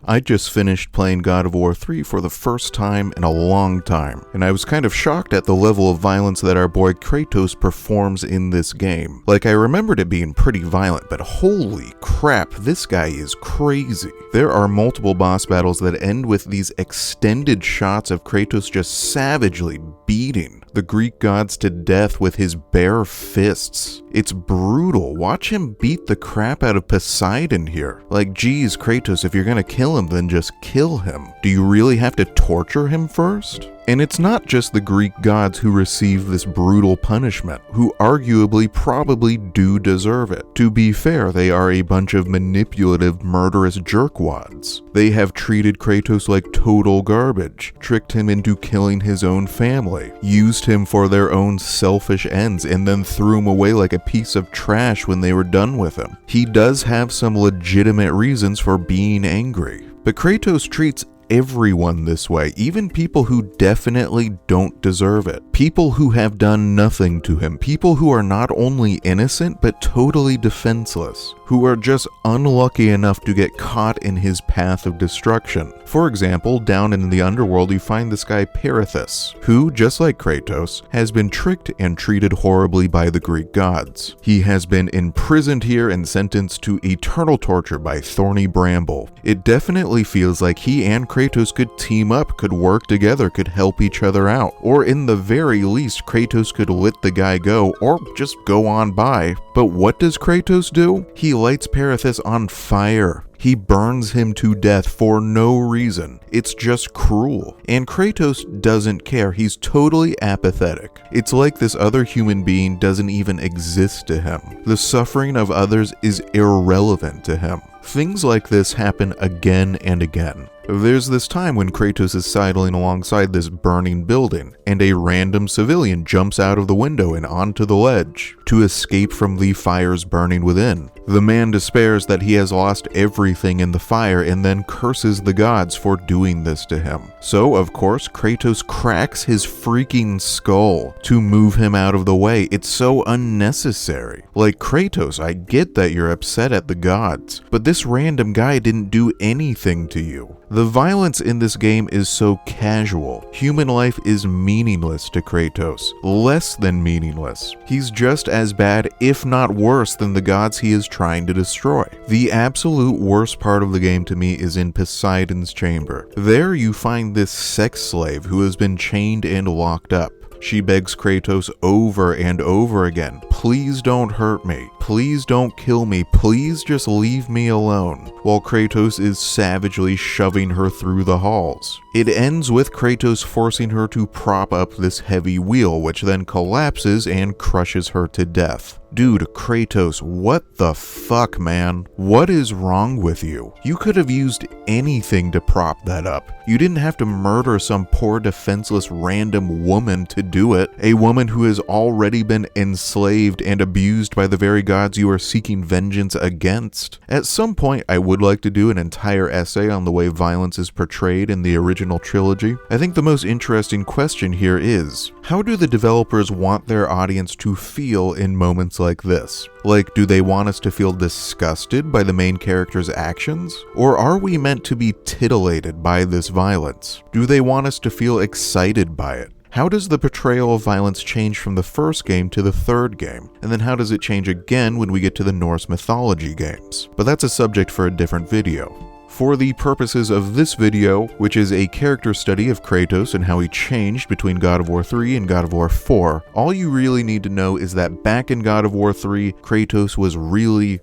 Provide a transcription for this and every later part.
I just finished playing God of War 3 for the first time in a long time, and I was kind of shocked at the level of violence that our boy Kratos performs in this game. Like, I remembered it being pretty violent, but holy crap, this guy is crazy. There are multiple boss battles that end with these extended shots of Kratos just savagely beating the Greek gods to death with his bare fists. It's brutal. Watch him beat the crap out of Poseidon here. Like, geez, Kratos, if you're gonna kill him, then just kill him. Do you really have to torture him first? And it's not just the Greek gods who receive this brutal punishment, who arguably probably do deserve it. To be fair, they are a bunch of manipulative, murderous jerkwads. They have treated Kratos like total garbage, tricked him into killing his own family, used him for their own selfish ends, and then threw him away like a piece of trash when they were done with him. He does have some legitimate reasons for being angry, but Kratos treats everyone this way, even people who definitely don't deserve it. People who have done nothing to him, people who are not only innocent but totally defenseless, who are just unlucky enough to get caught in his path of destruction. For example, down in the underworld you find this guy Atreus, who, just like Kratos, has been tricked and treated horribly by the Greek gods. He has been imprisoned here and sentenced to eternal torture by Thorny Bramble. It definitely feels like he and Kratos could team up, could work together, could help each other out, or in the very least Kratos could let the guy go or just go on by. But what does Kratos do? He lights Atreus on fire. He burns him to death for no reason. It's just cruel. And Kratos doesn't care. He's totally apathetic. It's like this other human being doesn't even exist to him. The suffering of others is irrelevant to him. Things like this happen again and again. There's this time when Kratos is sidling alongside this burning building, and a random civilian jumps out of the window and onto the ledge to escape from the fires burning within. The man despairs that he has lost everything in the fire and then curses the gods for doing this to him. So, of course, Kratos cracks his freaking skull to move him out of the way. It's so unnecessary. Like, Kratos, I get that you're upset at the gods, but this random guy didn't do anything to you. The violence in this game is so casual. Human life is meaningless to Kratos, less than meaningless. He's just as bad, if not worse, than the gods he is trying to destroy. The absolute worst part of the game to me is in Poseidon's chamber. There you find this sex slave who has been chained and locked up. She begs Kratos over and over again, please don't hurt me, please don't kill me, please just leave me alone, while Kratos is savagely shoving her through the halls. It ends with Kratos forcing her to prop up this heavy wheel, which then collapses and crushes her to death. Dude, Kratos, what the fuck, man? What is wrong with you? You could have used anything to prop that up. You didn't have to murder some poor defenseless random woman to do it. A woman who has already been enslaved and abused by the very gods you are seeking vengeance against. At some point, I would like to do an entire essay on the way violence is portrayed in the original trilogy. I think the most interesting question here is, how do the developers want their audience to feel in moments like this? Like, do they want us to feel disgusted by the main character's actions? Or are we meant to be titillated by this violence? Do they want us to feel excited by it? How does the portrayal of violence change from the first game to the third game? And then how does it change again when we get to the Norse mythology games? But that's a subject for a different video. For the purposes of this video, which is a character study of Kratos and how he changed between God of War 3 and God of War 4, all you really need to know is that back in God of War 3, Kratos was really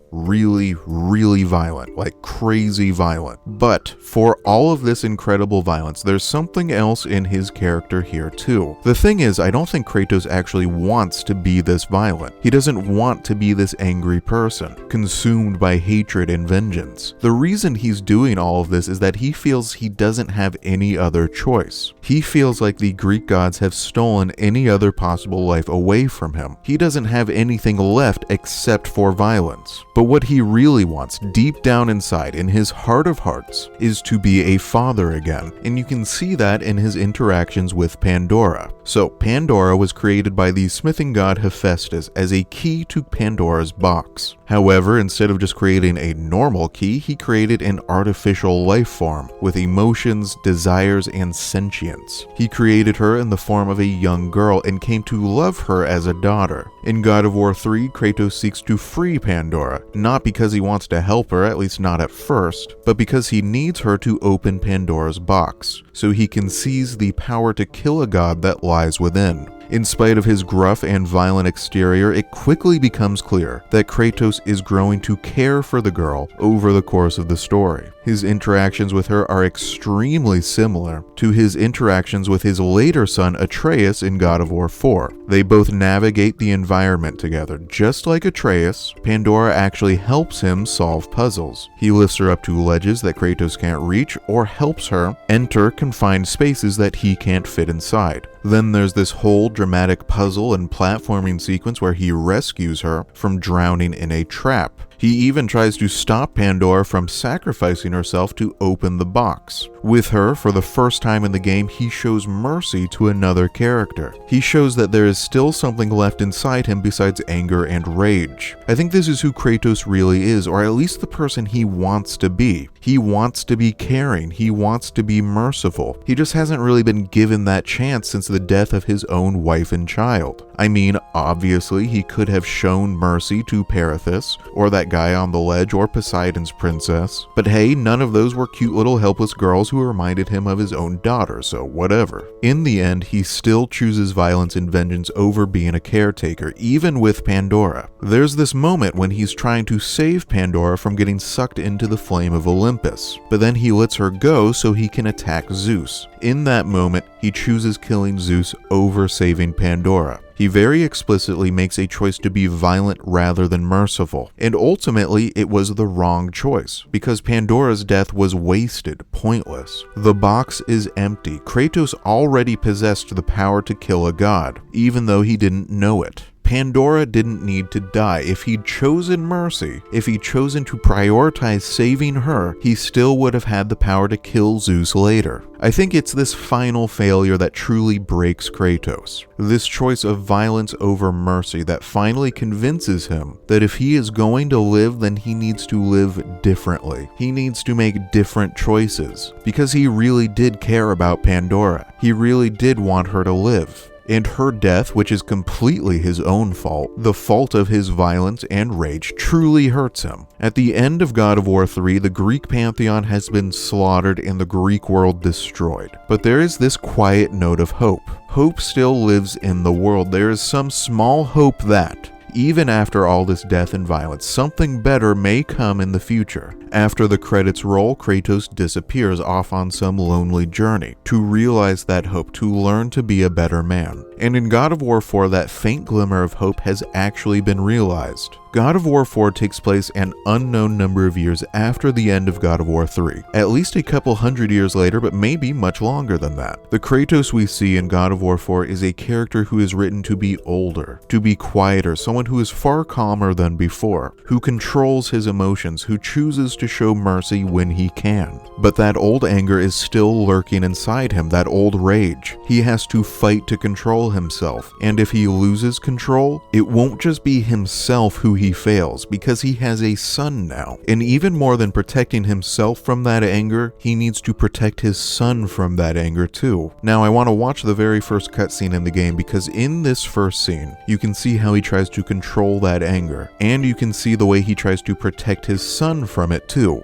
violent, like crazy violent. But for all of this incredible violence, there's something else in his character here too. The thing is, I don't think Kratos actually wants to be this violent. He doesn't want to be this angry person, consumed by hatred and vengeance. The reason he's doing all of this is that he feels he doesn't have any other choice. He feels like the Greek gods have stolen any other possible life away from him. He doesn't have anything left except for violence. But what he really wants, deep down inside, in his heart of hearts, is to be a father again. And you can see that in his interactions with Pandora. So, Pandora was created by the smithing god Hephaestus as a key to Pandora's box. However, instead of just creating a normal key, he created an artificial artificial life form with emotions, desires, and sentience. He created her in the form of a young girl and came to love her as a daughter. In God of War 3, Kratos seeks to free Pandora, not because he wants to help her, at least not at first, but because he needs her to open Pandora's box, so he can seize the power to kill a god that lies within. In spite of his gruff and violent exterior, it quickly becomes clear that Kratos is growing to care for the girl over the course of the story. His interactions with her are extremely similar to his interactions with his later son Atreus in God of War 4. They both navigate the environment together. Just like Atreus, Pandora actually helps him solve puzzles. He lifts her up to ledges that Kratos can't reach or helps her enter confined spaces that he can't fit inside. Then there's this whole dramatic puzzle and platforming sequence where he rescues her from drowning in a trap. He even tries to stop Pandora from sacrificing herself to open the box. With her, for the first time in the game, he shows mercy to another character. He shows that there is still something left inside him besides anger and rage. I think this is who Kratos really is, or at least the person he wants to be. He wants to be caring. He wants to be merciful. He just hasn't really been given that chance since the death of his own wife and child. I mean, obviously, he could have shown mercy to Perithous, or that guy on the ledge, or Poseidon's princess. But hey, none of those were cute little helpless girls who reminded him of his own daughter, so whatever. In the end, he still chooses violence and vengeance over being a caretaker, even with Pandora. There's this moment when he's trying to save Pandora from getting sucked into the flame of Olympus, but then he lets her go so he can attack Zeus. In that moment, he chooses killing Zeus over saving Pandora. He very explicitly makes a choice to be violent rather than merciful, and ultimately it was the wrong choice, because Pandora's death was wasted, pointless. The box is empty. Kratos already possessed the power to kill a god, even though he didn't know it. Pandora didn't need to die. If he'd chosen mercy, if he'd chosen to prioritize saving her, he still would have had the power to kill Zeus later. I think it's this final failure that truly breaks Kratos. This choice of violence over mercy that finally convinces him that if he is going to live, then he needs to live differently. He needs to make different choices, because he really did care about Pandora. He really did want her to live. And her death, which is completely his own fault, the fault of his violence and rage, truly hurts him. At the end of God of War 3, the Greek pantheon has been slaughtered and the Greek world destroyed. But there is this quiet note of hope. Hope still lives in the world. There is some small hope that, even after all this death and violence, something better may come in the future. After the credits roll, Kratos disappears off on some lonely journey to realize that hope, to learn to be a better man. And in God of War 4, that faint glimmer of hope has actually been realized. God of War 4 takes place an unknown number of years after the end of God of War 3, at least a couple hundred years later, but maybe much longer than that. The Kratos we see in God of War 4 is a character who is written to be older, to be quieter, someone who is far calmer than before, who controls his emotions, who chooses to show mercy when he can. But that old anger is still lurking inside him, that old rage. He has to fight to control himself, and if he loses control, it won't just be himself who he fails, because he has a son now. And even more than protecting himself from that anger, he needs to protect his son from that anger too. Now I want to watch the very first cutscene in the game, because in this first scene, you can see how he tries to control that anger, and you can see the way he tries to protect his son from it too.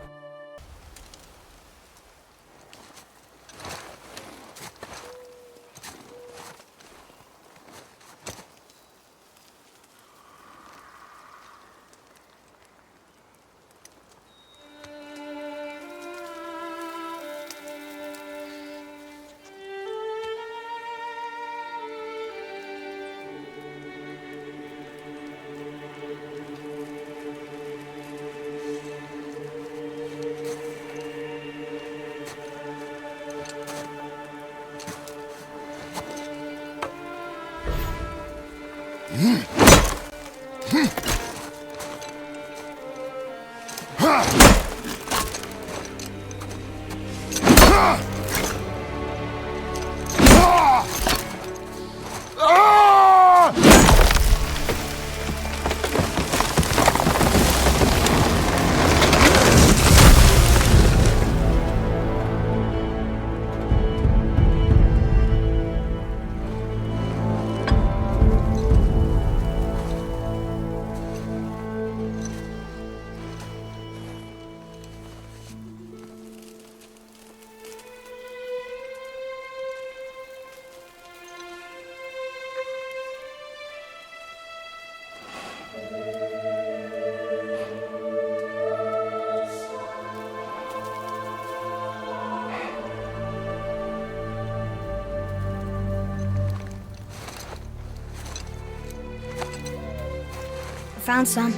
found some.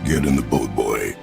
Get in the boat, boy.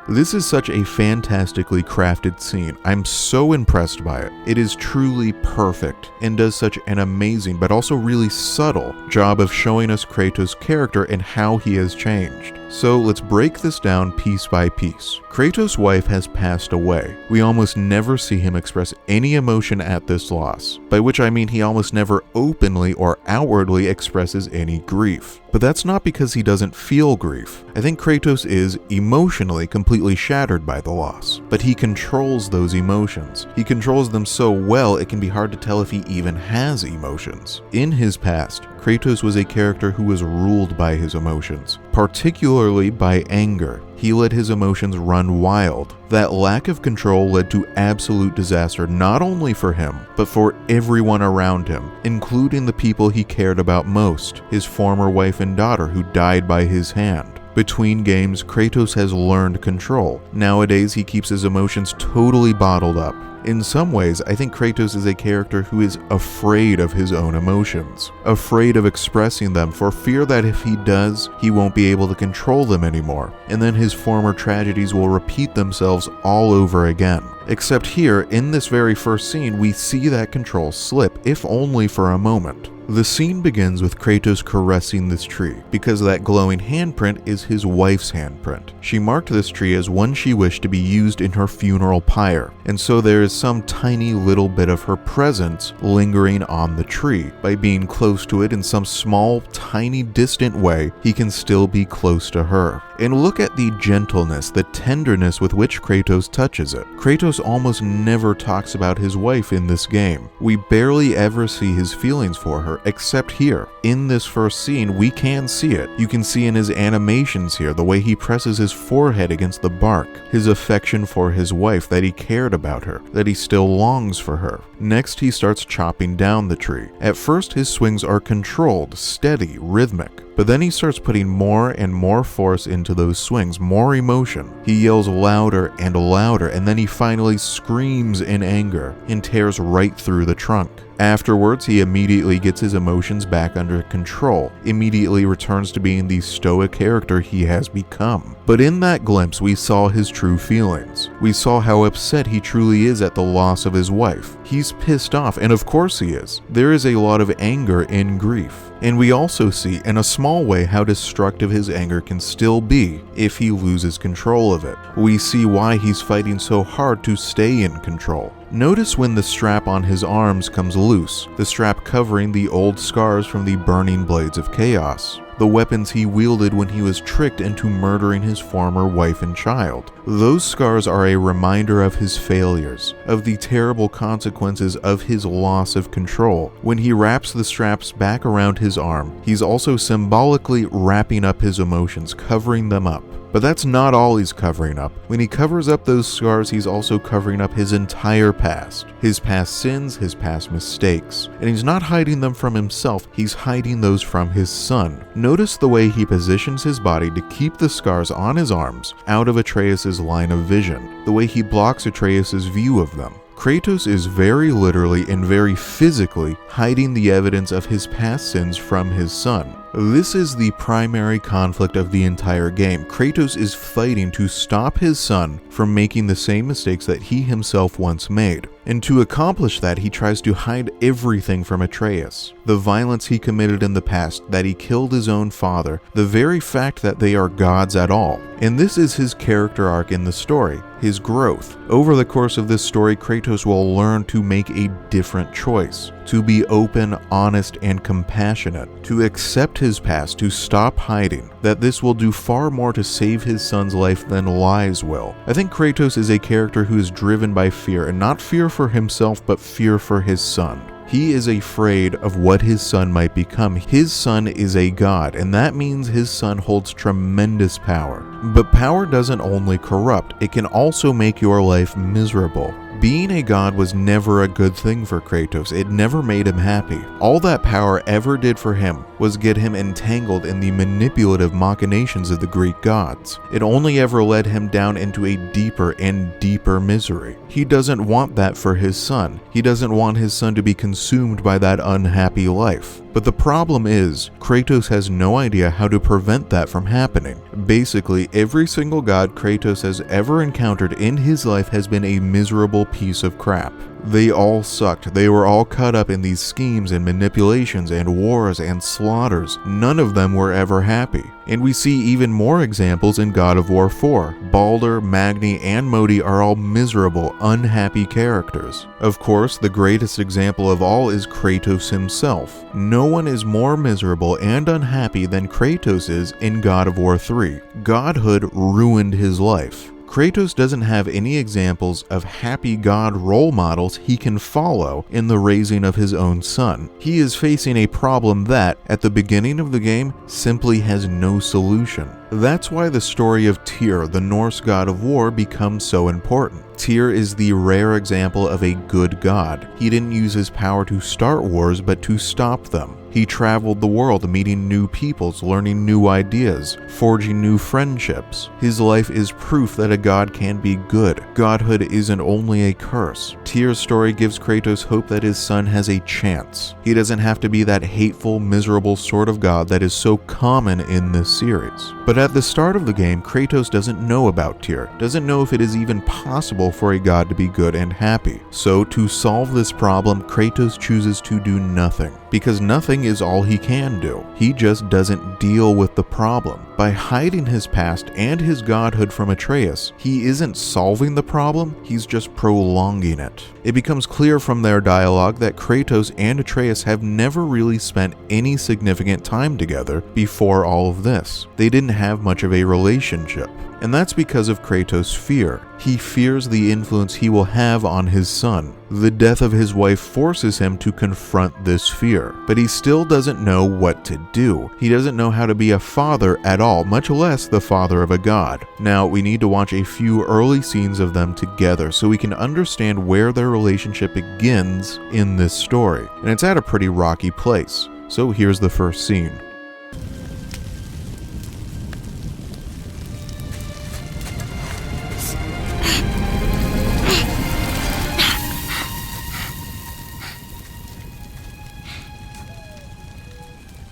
This is such a fantastically crafted scene. I'm so impressed by it. It is truly perfect and does such an amazing but also really subtle job of showing us Kratos' character and how he has changed. So let's break this down piece by piece. Kratos' wife has passed away. We almost never see him express any emotion at this loss, by which I mean he almost never openly or outwardly expresses any grief. But that's not because he doesn't feel grief. I think Kratos is emotionally completely shattered by the loss, but he controls those emotions. He controls them so well it can be hard to tell if he even has emotions. In his past, Kratos was a character who was ruled by his emotions, particularly by anger. He let his emotions run wild. That lack of control led to absolute disaster not only for him, but for everyone around him, including the people he cared about most, his former wife and daughter who died by his hand. Between games, Kratos has learned control. Nowadays, he keeps his emotions totally bottled up. In some ways, I think Kratos is a character who is afraid of his own emotions, afraid of expressing them for fear that if he does, he won't be able to control them anymore, and then his former tragedies will repeat themselves all over again. Except here, in this very first scene, we see that control slip, if only for a moment. The scene begins with Kratos caressing this tree, because that glowing handprint is his wife's handprint. She marked this tree as one she wished to be used in her funeral pyre, and so there is some tiny little bit of her presence lingering on the tree. By being close to it in some small, tiny, distant way, he can still be close to her. And look at the gentleness, the tenderness with which Kratos touches it. Kratos almost never talks about his wife in this game. We barely ever see his feelings for her, except here. In this first scene, we can see it. You can see in his animations here, the way he presses his forehead against the bark, his affection for his wife, that he cared about her, that he still longs for her. Next, he starts chopping down the tree. At first, his swings are controlled, steady, rhythmic. But then he starts putting more and more force into those swings, more emotion. He yells louder and louder, and then he finally screams in anger and tears right through the trunk. Afterwards, he immediately gets his emotions back under control, immediately returns to being the stoic character he has become. But in that glimpse, we saw his true feelings. We saw how upset he truly is at the loss of his wife. He's pissed off, and of course he is. There is a lot of anger in grief. And we also see, in a small way, how destructive his anger can still be if he loses control of it. We see why he's fighting so hard to stay in control. Notice when the strap on his arms comes loose, the strap covering the old scars from the burning blades of chaos, the weapons he wielded when he was tricked into murdering his former wife and child. Those scars are a reminder of his failures, of the terrible consequences of his loss of control. When he wraps the straps back around his arm, he's also symbolically wrapping up his emotions, covering them up. But that's not all he's covering up. When he covers up those scars, he's also covering up his entire past. His past sins, his past mistakes. And he's not hiding them from himself, he's hiding those from his son. Notice the way he positions his body to keep the scars on his arms out of Atreus' line of vision, the way he blocks Atreus' view of them. Kratos is very literally and very physically hiding the evidence of his past sins from his son. This is the primary conflict of the entire game. Kratos is fighting to stop his son from making the same mistakes that he himself once made. And to accomplish that, he tries to hide everything from Atreus. The violence he committed in the past, that he killed his own father, the very fact that they are gods at all. And this is his character arc in the story, his growth. Over the course of this story, Kratos will learn to make a different choice, to be open, honest, and compassionate, to accept his past, to stop hiding, that this will do far more to save his son's life than lies will. I think Kratos is a character who is driven by fear, and not fear for himself, but fear for his son. He is afraid of what his son might become. His son is a god, and that means his son holds tremendous power. But power doesn't only corrupt, it can also make your life miserable. Being a god was never a good thing for Kratos. It never made him happy. All that power ever did for him was get him entangled in the manipulative machinations of the Greek gods. It only ever led him down into a deeper and deeper misery. He doesn't want that for his son. He doesn't want his son to be consumed by that unhappy life. But the problem is, Kratos has no idea how to prevent that from happening. Basically, every single god Kratos has ever encountered in his life has been a miserable piece of crap. They all sucked. They were all caught up in these schemes and manipulations and wars and slaughters. None of them were ever happy. And we see even more examples in God of War 4. Baldur, Magni, and Modi are all miserable, unhappy characters. Of course, the greatest example of all is Kratos himself. No one is more miserable and unhappy than Kratos is in God of War 3. Godhood ruined his life. Kratos doesn't have any examples of happy god role models he can follow in the raising of his own son. He is facing a problem that, at the beginning of the game, simply has no solution. That's why the story of Tyr, the Norse god of war, becomes so important. Tyr is the rare example of a good god. He didn't use his power to start wars, but to stop them. He traveled the world, meeting new peoples, learning new ideas, forging new friendships. His life is proof that a god can be good. Godhood isn't only a curse. Tyr's story gives Kratos hope that his son has a chance. He doesn't have to be that hateful, miserable sort of god that is so common in this series. But at the start of the game, Kratos doesn't know about Tyr, doesn't know if it is even possible for a god to be good and happy. So to solve this problem, Kratos chooses to do nothing. Because nothing is all he can do. He just doesn't deal with the problem. By hiding his past and his godhood from Atreus, he isn't solving the problem, he's just prolonging it. It becomes clear from their dialogue that Kratos and Atreus have never really spent any significant time together before all of this. They didn't have much of a relationship. And that's because of Kratos' fear. He fears the influence he will have on his son. The death of his wife forces him to confront this fear, but he still doesn't know what to do. He doesn't know how to be a father at all, much less the father of a god. Now, we need to watch a few early scenes of them together so we can understand where their relationship begins in this story. And it's at a pretty rocky place. So here's the first scene.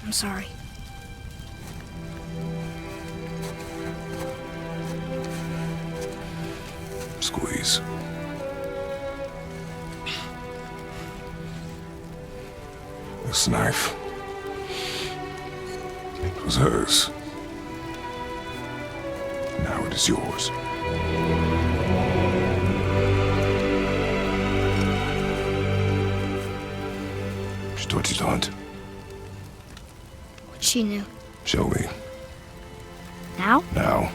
I'm sorry. Squeeze. This knife. It was hers. Now it is yours. She taught you to hunt. She knew. Show me. Now? Now.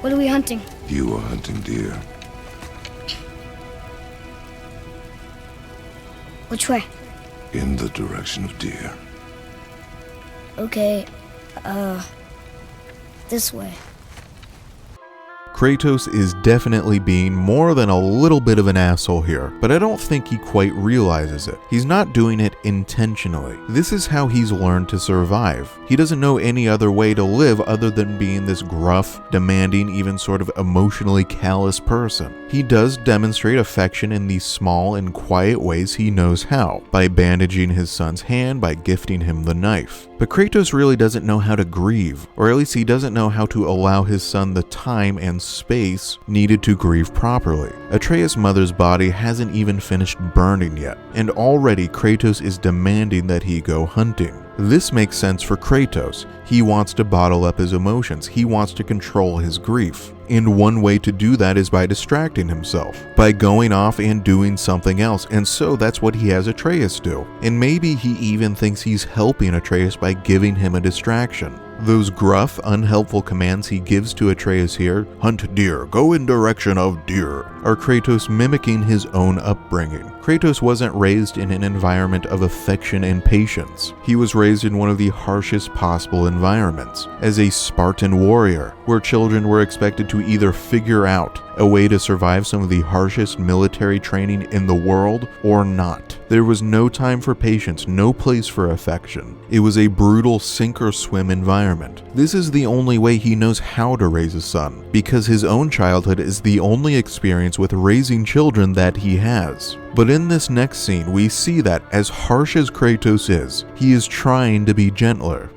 What are we hunting? You are hunting deer. Which way? In the direction of deer. Okay, this way. Kratos is definitely being more than a little bit of an asshole here, but I don't think he quite realizes it. He's not doing it intentionally. This is how he's learned to survive. He doesn't know any other way to live other than being this gruff, demanding, even sort of emotionally callous person. He does demonstrate affection in these small and quiet ways he knows how, by bandaging his son's hand, by gifting him the knife. But Kratos really doesn't know how to grieve, or at least he doesn't know how to allow his son the time and space needed to grieve properly. Atreus' mother's body hasn't even finished burning yet, and already Kratos is demanding that he go hunting. This makes sense for Kratos. He wants to bottle up his emotions. He wants to control his grief. And one way to do that is by distracting himself, by going off and doing something else. And so that's what he has Atreus do. And maybe he even thinks he's helping Atreus by giving him a distraction. Those gruff, unhelpful commands he gives to Atreus here, hunt deer, go in direction of deer, are Kratos mimicking his own upbringing. Kratos wasn't raised in an environment of affection and patience. He was raised in one of the harshest possible environments, as a Spartan warrior, where children were expected to either figure out a way to survive some of the harshest military training in the world or not. There was no time for patience, no place for affection. It was a brutal sink or swim environment. This is the only way he knows how to raise a son, because his own childhood is the only experience with raising children that he has. But in this next scene, we see that as harsh as Kratos is, he is trying to be gentler.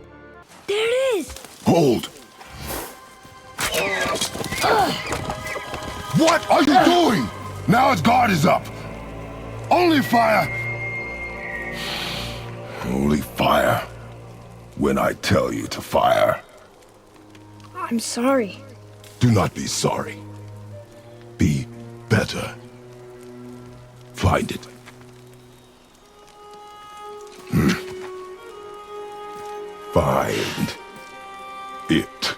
There it is! Hold! What are you doing? Now his guard is up. Only fire. Only fire. When I tell you to fire. I'm sorry. Do not be sorry. Be better. Find it. Find it.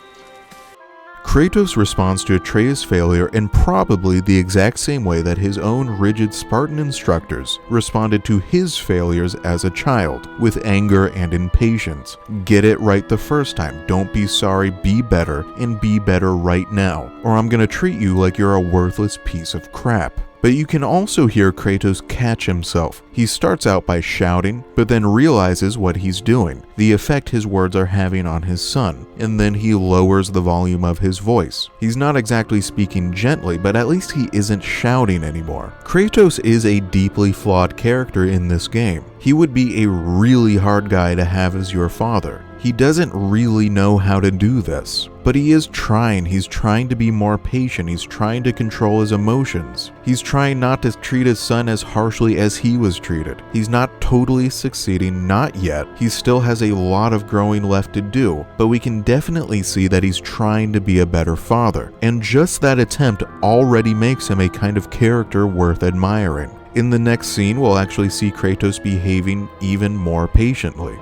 Kratos responds to Atreus' failure in probably the exact same way that his own rigid Spartan instructors responded to his failures as a child, with anger and impatience. Get it right the first time, don't be sorry, be better, and be better right now, or I'm gonna treat you like you're a worthless piece of crap. But you can also hear Kratos catch himself. He starts out by shouting, but then realizes what he's doing, the effect his words are having on his son, and then he lowers the volume of his voice. He's not exactly speaking gently, but at least he isn't shouting anymore. Kratos is a deeply flawed character in this game. He would be a really hard guy to have as your father. He doesn't really know how to do this, but he is trying. He's trying to be more patient. He's trying to control his emotions. He's trying not to treat his son as harshly as he was treated. He's not totally succeeding, not yet. He still has a lot of growing left to do, but we can definitely see that he's trying to be a better father. And just that attempt already makes him a kind of character worth admiring. In the next scene, we'll actually see Kratos behaving even more patiently.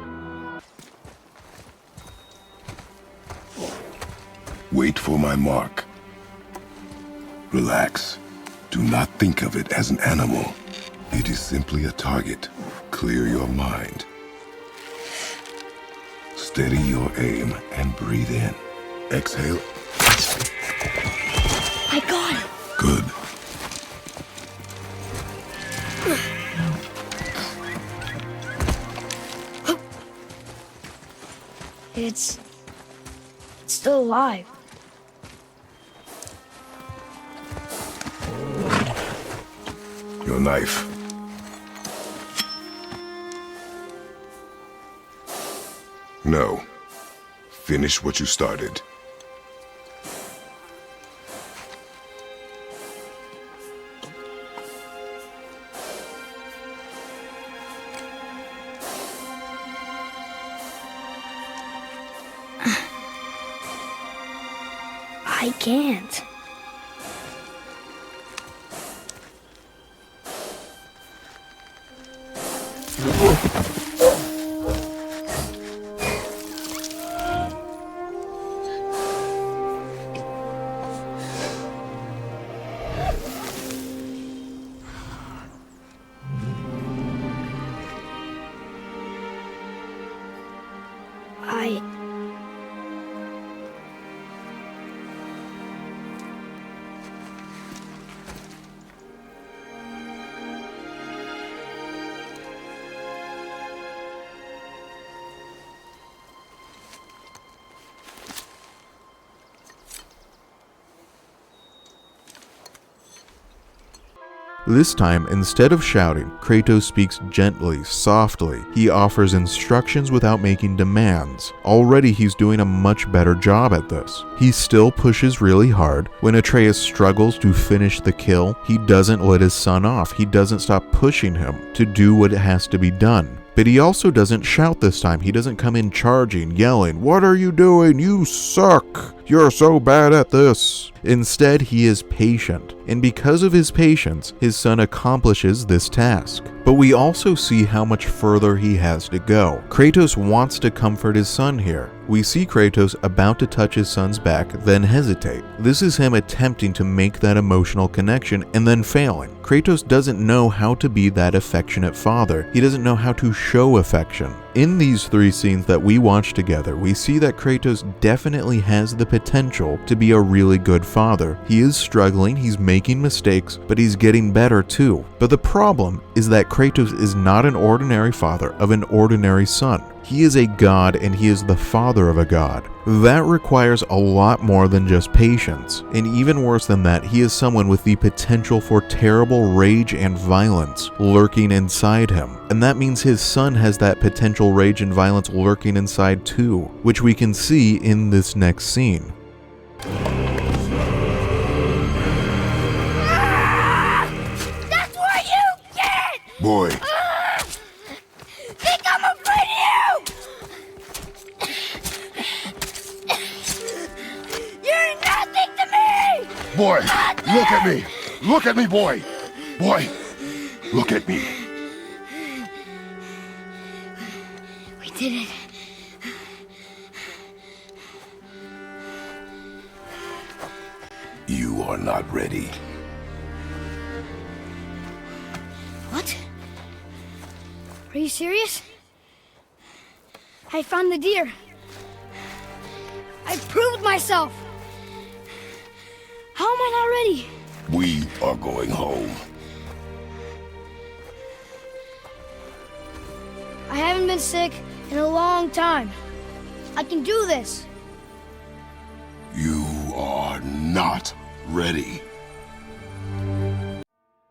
Wait for my mark. Relax. Do not think of it as an animal. It is simply a target. Clear your mind. Steady your aim and breathe in. Exhale. I got it! Good. It's still alive. Your knife. No. Finish what you started. I can't. This time, instead of shouting, Kratos speaks gently, softly. He offers instructions without making demands. Already he's doing a much better job at this. He still pushes really hard. When Atreus struggles to finish the kill, he doesn't let his son off. He doesn't stop pushing him to do what has to be done. But he also doesn't shout this time. He doesn't come in charging, yelling, "What are you doing? You suck! You're so bad at this." Instead, he is patient, and because of his patience, his son accomplishes this task. But we also see how much further he has to go. Kratos wants to comfort his son here. We see Kratos about to touch his son's back, then hesitate. This is him attempting to make that emotional connection and then failing. Kratos doesn't know how to be that affectionate father. He doesn't know how to show affection. In these 3 scenes that we watch together, we see that Kratos definitely has the potential to be a really good father. He is struggling, he's making mistakes, but he's getting better too. But the problem is that Kratos is not an ordinary father of an ordinary son. He is a god, and he is the father of a god. That requires a lot more than just patience. And even worse than that, he is someone with the potential for terrible rage and violence lurking inside him. And that means his son has that potential rage and violence lurking inside too, which we can see in this next scene. That's what you get! Boy, Think I'm afraid of you! You're nothing to me! boy, look at me! Look at me, boy! Boy, look at me! We did it. You are not ready. What? Are you serious? I found the deer. I proved myself. How am I not ready? We are going home. I haven't been sick in a long time. I can do this. You are not ready.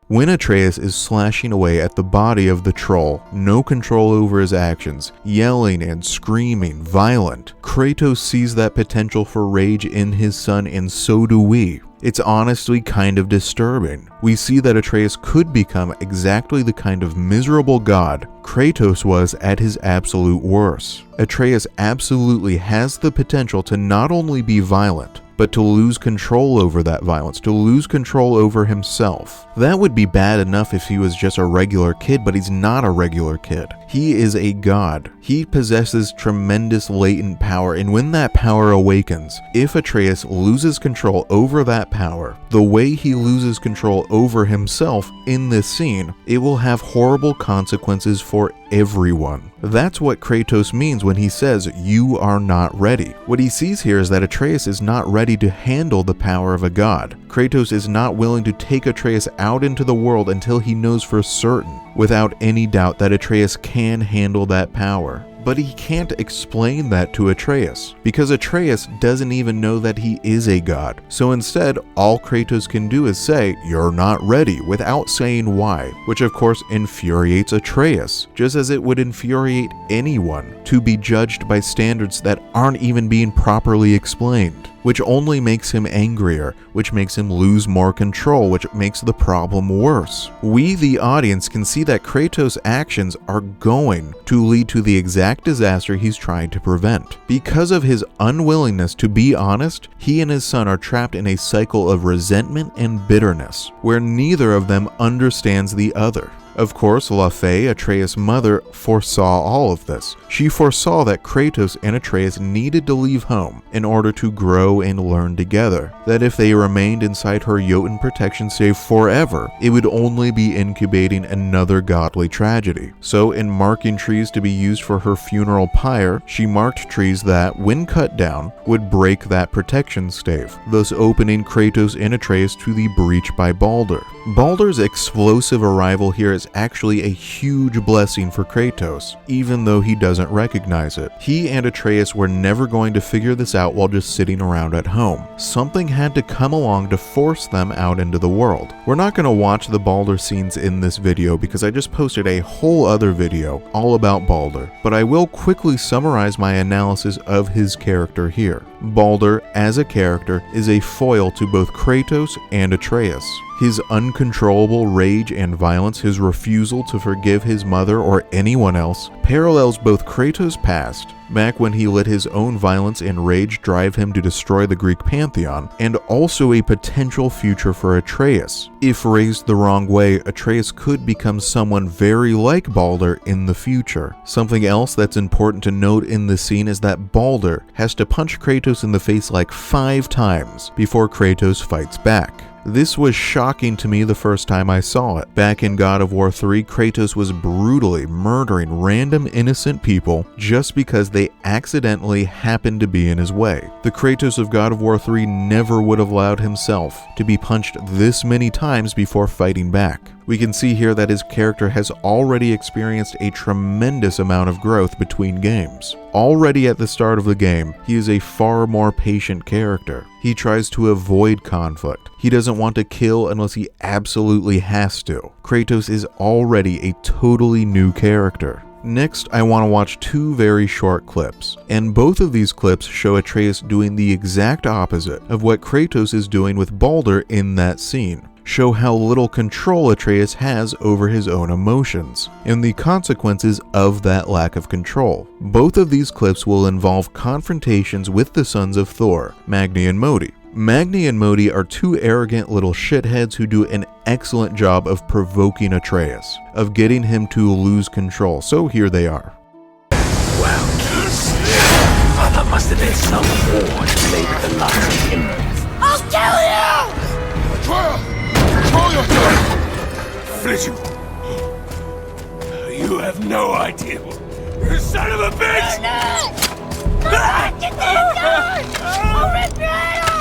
When Atreus is slashing away at the body of the troll, no control over his actions, yelling and screaming, violent, Kratos sees that potential for rage in his son, and so do we. It's honestly kind of disturbing. We see that Atreus could become exactly the kind of miserable god Kratos was at his absolute worst. Atreus absolutely has the potential to not only be violent, but to lose control over that violence, to lose control over himself. That would be bad enough if he was just a regular kid, but he's not a regular kid. He is a god. He possesses tremendous latent power, and when that power awakens, if Atreus loses control over that power, the way he loses control over himself in this scene, it will have horrible consequences for everyone. That's what Kratos means when he says, "You are not ready." What he sees here is that Atreus is not ready to handle the power of a god. Kratos is not willing to take Atreus out into the world until he knows for certain, without any doubt, that Atreus can handle that power. But he can't explain that to Atreus, because Atreus doesn't even know that he is a god. So instead, all Kratos can do is say, "You're not ready," without saying why, which of course infuriates Atreus, just as it would infuriate anyone to be judged by standards that aren't even being properly explained, which only makes him angrier, which makes him lose more control, which makes the problem worse. We, the audience, can see that Kratos' actions are going to lead to the exact disaster he's trying to prevent. Because of his unwillingness to be honest, he and his son are trapped in a cycle of resentment and bitterness, where neither of them understands the other. Of course, Laufey, Atreus' mother, foresaw all of this. She foresaw that Kratos and Atreus needed to leave home in order to grow and learn together, that if they remained inside her Jotun protection stave forever, it would only be incubating another godly tragedy. So in marking trees to be used for her funeral pyre, she marked trees that, when cut down, would break that protection stave, thus opening Kratos and Atreus to the breach by Baldur. Baldur's explosive arrival here is actually a huge blessing for Kratos, even though he doesn't recognize it. He and Atreus were never going to figure this out while just sitting around at home. Something had to come along to force them out into the world. We're not going to watch the Baldur scenes in this video because I just posted a whole other video all about Baldur, but I will quickly summarize my analysis of his character here. Baldur, as a character, is a foil to both Kratos and Atreus. His uncontrollable rage and violence, his refusal to forgive his mother or anyone else, parallels both Kratos' past, back when he let his own violence and rage drive him to destroy the Greek pantheon, and also a potential future for Atreus. If raised the wrong way, Atreus could become someone very like Baldur in the future. Something else that's important to note in this scene is that Baldur has to punch Kratos in the face like 5 times before Kratos fights back. This was shocking to me the first time I saw it. Back in God of War 3, Kratos was brutally murdering random innocent people just because they accidentally happened to be in his way. The Kratos of God of War 3 never would have allowed himself to be punched this many times before fighting back. We can see here that his character has already experienced a tremendous amount of growth between games. Already at the start of the game, he is a far more patient character. He tries to avoid conflict. He doesn't want to kill unless he absolutely has to. Kratos is already a totally new character. Next, I want to watch 2 very short clips, and both of these clips show Atreus doing the exact opposite of what Kratos is doing with Baldur in that scene. Show how little control Atreus has over his own emotions, and the consequences of that lack of control. Both of these clips will involve confrontations with the sons of Thor, Magni and Modi. Magni and Modi are 2 arrogant little shitheads who do an excellent job of provoking Atreus, of getting him to lose control, so here they are. Well, kids, that must have been some war to play with the last of him. I'll kill you! Control yourself! Flit you have no idea. You son of a bitch! Get this gun! I'll rip your head off!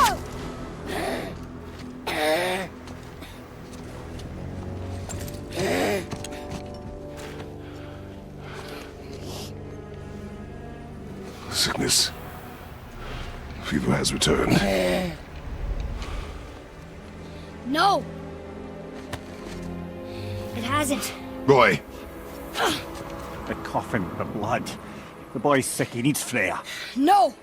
Sickness. Fever has returned. No! It hasn't. Roy! The coffin, the blood. The boy's sick, he needs Freya. No!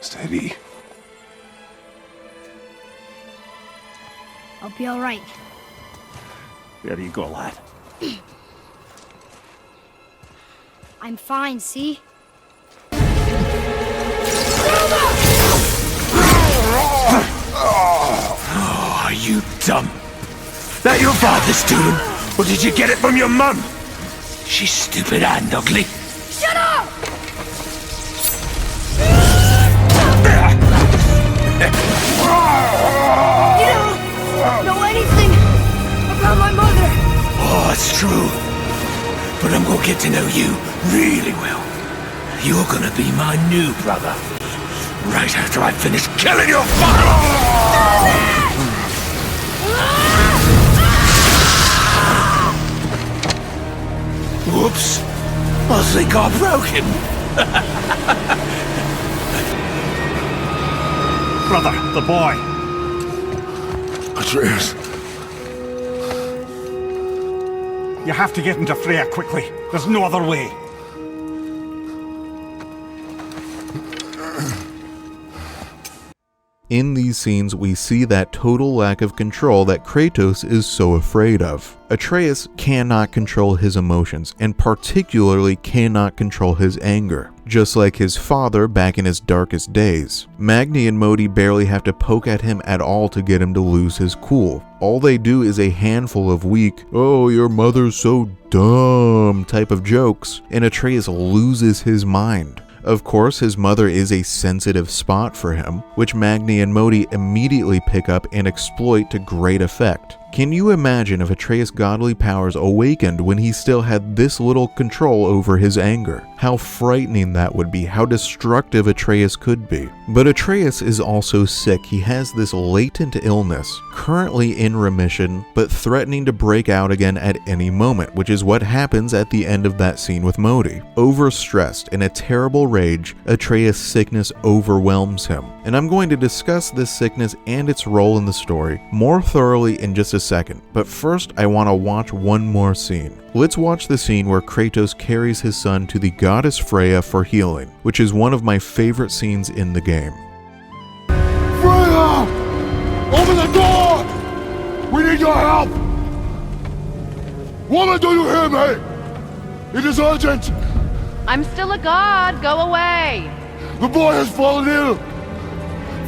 Steady. I'll be alright. There you go, lad. I'm fine, see? Oh, are you dumb? That your father's doing? Or did you get it from your mum? She's stupid and ugly. Shut up! You don't know anything about my mother. Oh, it's true. But I'm gonna get to know you really well. You're gonna be my new brother. Right after I finish killing your father! Whoops. I think I broke him. Brother, the boy. Atreus. You have to get him to Freya quickly. There's no other way. In these scenes, we see that total lack of control that Kratos is so afraid of. Atreus cannot control his emotions, and particularly cannot control his anger, just like his father back in his darkest days. Magni and Modi barely have to poke at him at all to get him to lose his cool. All they do is a handful of weak, "oh, your mother's so dumb" type of jokes, and Atreus loses his mind. Of course, his mother is a sensitive spot for him, which Magni and Modi immediately pick up and exploit to great effect. Can you imagine if Atreus' godly powers awakened when he still had this little control over his anger? How frightening that would be, how destructive Atreus could be. But Atreus is also sick. He has this latent illness, currently in remission, but threatening to break out again at any moment, which is what happens at the end of that scene with Modi. Overstressed, in a terrible rage, Atreus' sickness overwhelms him. And I'm going to discuss this sickness and its role in the story more thoroughly in just a second, but first I want to watch one more scene. Let's watch the scene where Kratos carries his son to the goddess Freya for healing, which is one of my favorite scenes in the game. Freya! the door! We need your help! Woman, do you hear me? It is urgent! I'm still a god. Go away. The boy has fallen ill!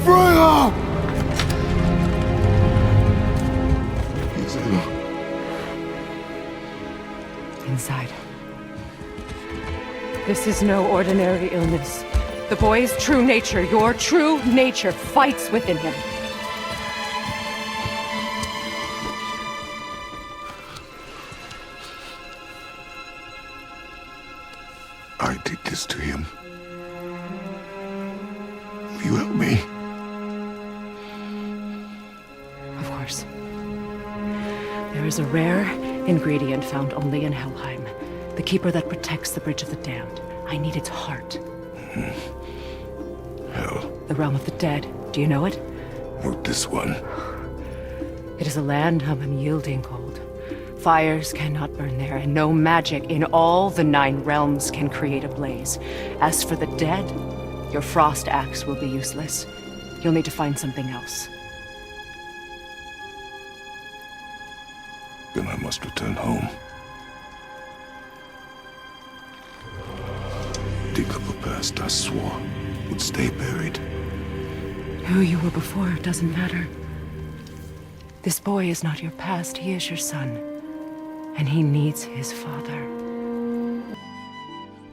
Freya! He's ill. Inside. This is no ordinary illness. The boy's true nature, your true nature, fights within him. I did this to him. Will you help me? Of course. There is a rare ingredient found only in Helheim. The keeper that protects the Bridge of the Damned. I need its heart. Hell. The realm of the dead. Do you know it? Not this one. It is a land of unyielding cold. Fires cannot burn there, and no magic in all the 9 realms can create a blaze. As for the dead, your frost axe will be useless. You'll need to find something else. Then I must return home. Dig up a past I swore would stay buried. Who you were before doesn't matter. This boy is not your past, he is your son. And he needs his father.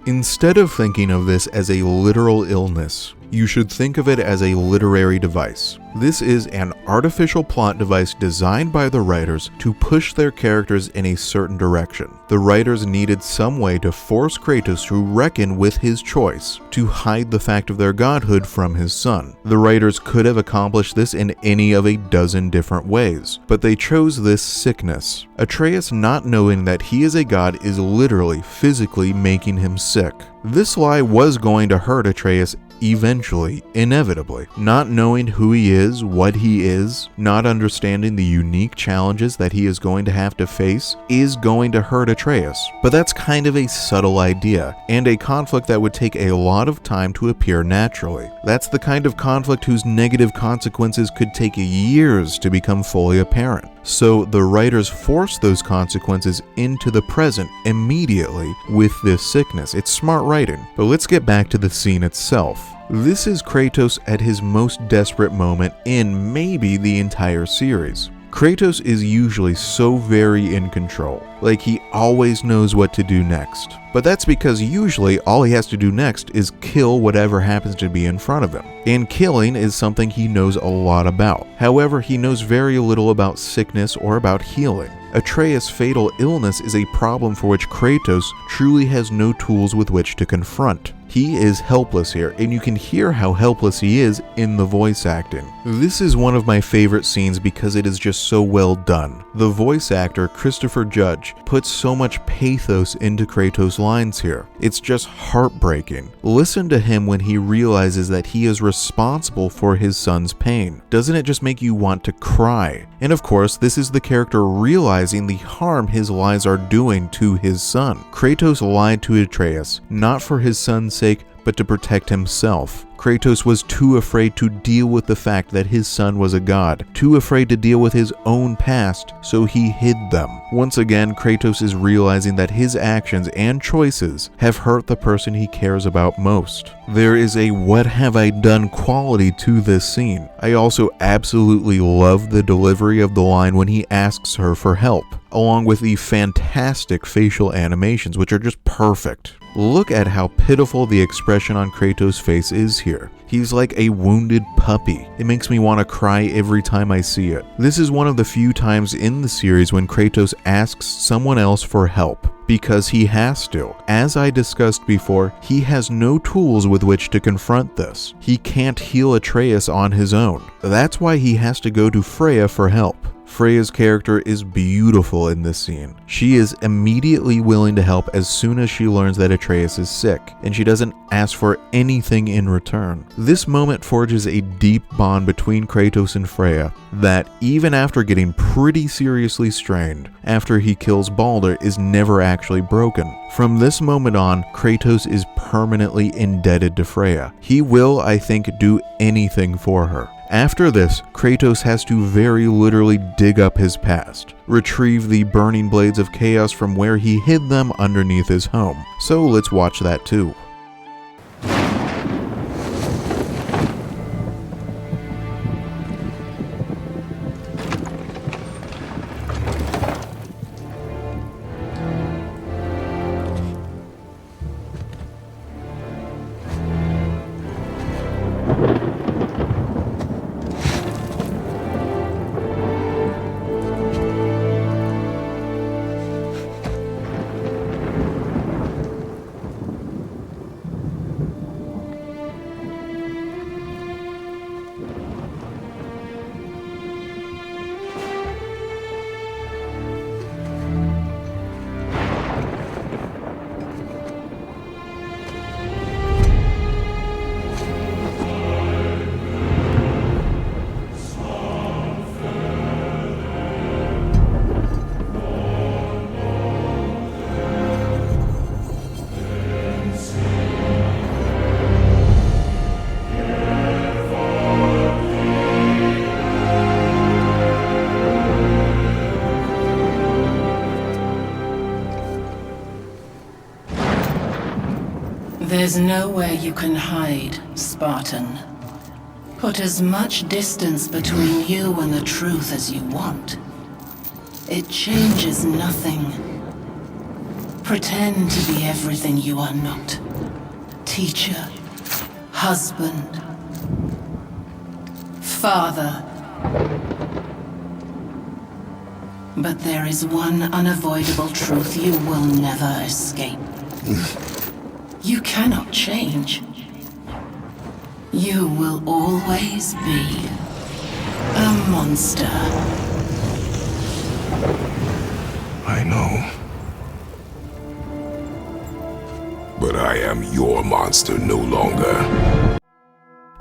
Instead of thinking of this as a literal illness, you should think of it as a literary device. This is an artificial plot device designed by the writers to push their characters in a certain direction. The writers needed some way to force Kratos to reckon with his choice, to hide the fact of their godhood from his son. The writers could have accomplished this in any of a dozen different ways, but they chose this sickness. Atreus not knowing that he is a god is literally, physically making him sick. This lie was going to hurt Atreus eventually, inevitably. Not knowing who he is, what he is, not understanding the unique challenges that he is going to have to face, is going to hurt Atreus. But that's kind of a subtle idea, and a conflict that would take a lot of time to appear naturally. That's the kind of conflict whose negative consequences could take years to become fully apparent. So the writers force those consequences into the present immediately with this sickness. It's smart writing. But let's get back to the scene itself. This is Kratos at his most desperate moment in maybe the entire series. Kratos is usually so very in control, like he always knows what to do next. But that's because usually all he has to do next is kill whatever happens to be in front of him. And killing is something he knows a lot about. However, he knows very little about sickness or about healing. Atreus' fatal illness is a problem for which Kratos truly has no tools with which to confront. He is helpless here, and you can hear how helpless he is in the voice acting. This is one of my favorite scenes because it is just so well done. The voice actor, Christopher Judge, puts so much pathos into Kratos' lines here. It's just heartbreaking. Listen to him when he realizes that he is responsible for his son's pain. Doesn't it just make you want to cry? And of course, this is the character realizing the harm his lies are doing to his son. Kratos lied to Atreus, not for his son's sake, but to protect himself. Kratos was too afraid to deal with the fact that his son was a god, too afraid to deal with his own past, so he hid them. Once again, Kratos is realizing that his actions and choices have hurt the person he cares about most. There is a what have I done quality to this scene. I also absolutely love the delivery of the line when he asks her for help, along with the fantastic facial animations, which are just perfect. Look at how pitiful the expression on Kratos' face is here. He's like a wounded puppy. It makes me want to cry every time I see it. This is one of the few times in the series when Kratos asks someone else for help, because he has to. As I discussed before, he has no tools with which to confront this. He can't heal Atreus on his own. That's why he has to go to Freya for help. Freya's character is beautiful in this scene. She is immediately willing to help as soon as she learns that Atreus is sick, and she doesn't ask for anything in return. This moment forges a deep bond between Kratos and Freya that, even after getting pretty seriously strained, after he kills Baldur, is never actually broken. From this moment on, Kratos is permanently indebted to Freya. He will, I think, do anything for her. After this, Kratos has to very literally dig up his past, retrieve the burning blades of chaos from where he hid them underneath his home. So let's watch that too. There's nowhere you can hide, Spartan. Put as much distance between you and the truth as you want. It changes nothing. Pretend to be everything you are not. Teacher, husband, father. But there is one unavoidable truth you will never escape. You cannot change. You will always be a monster. I know. But I am your monster no longer.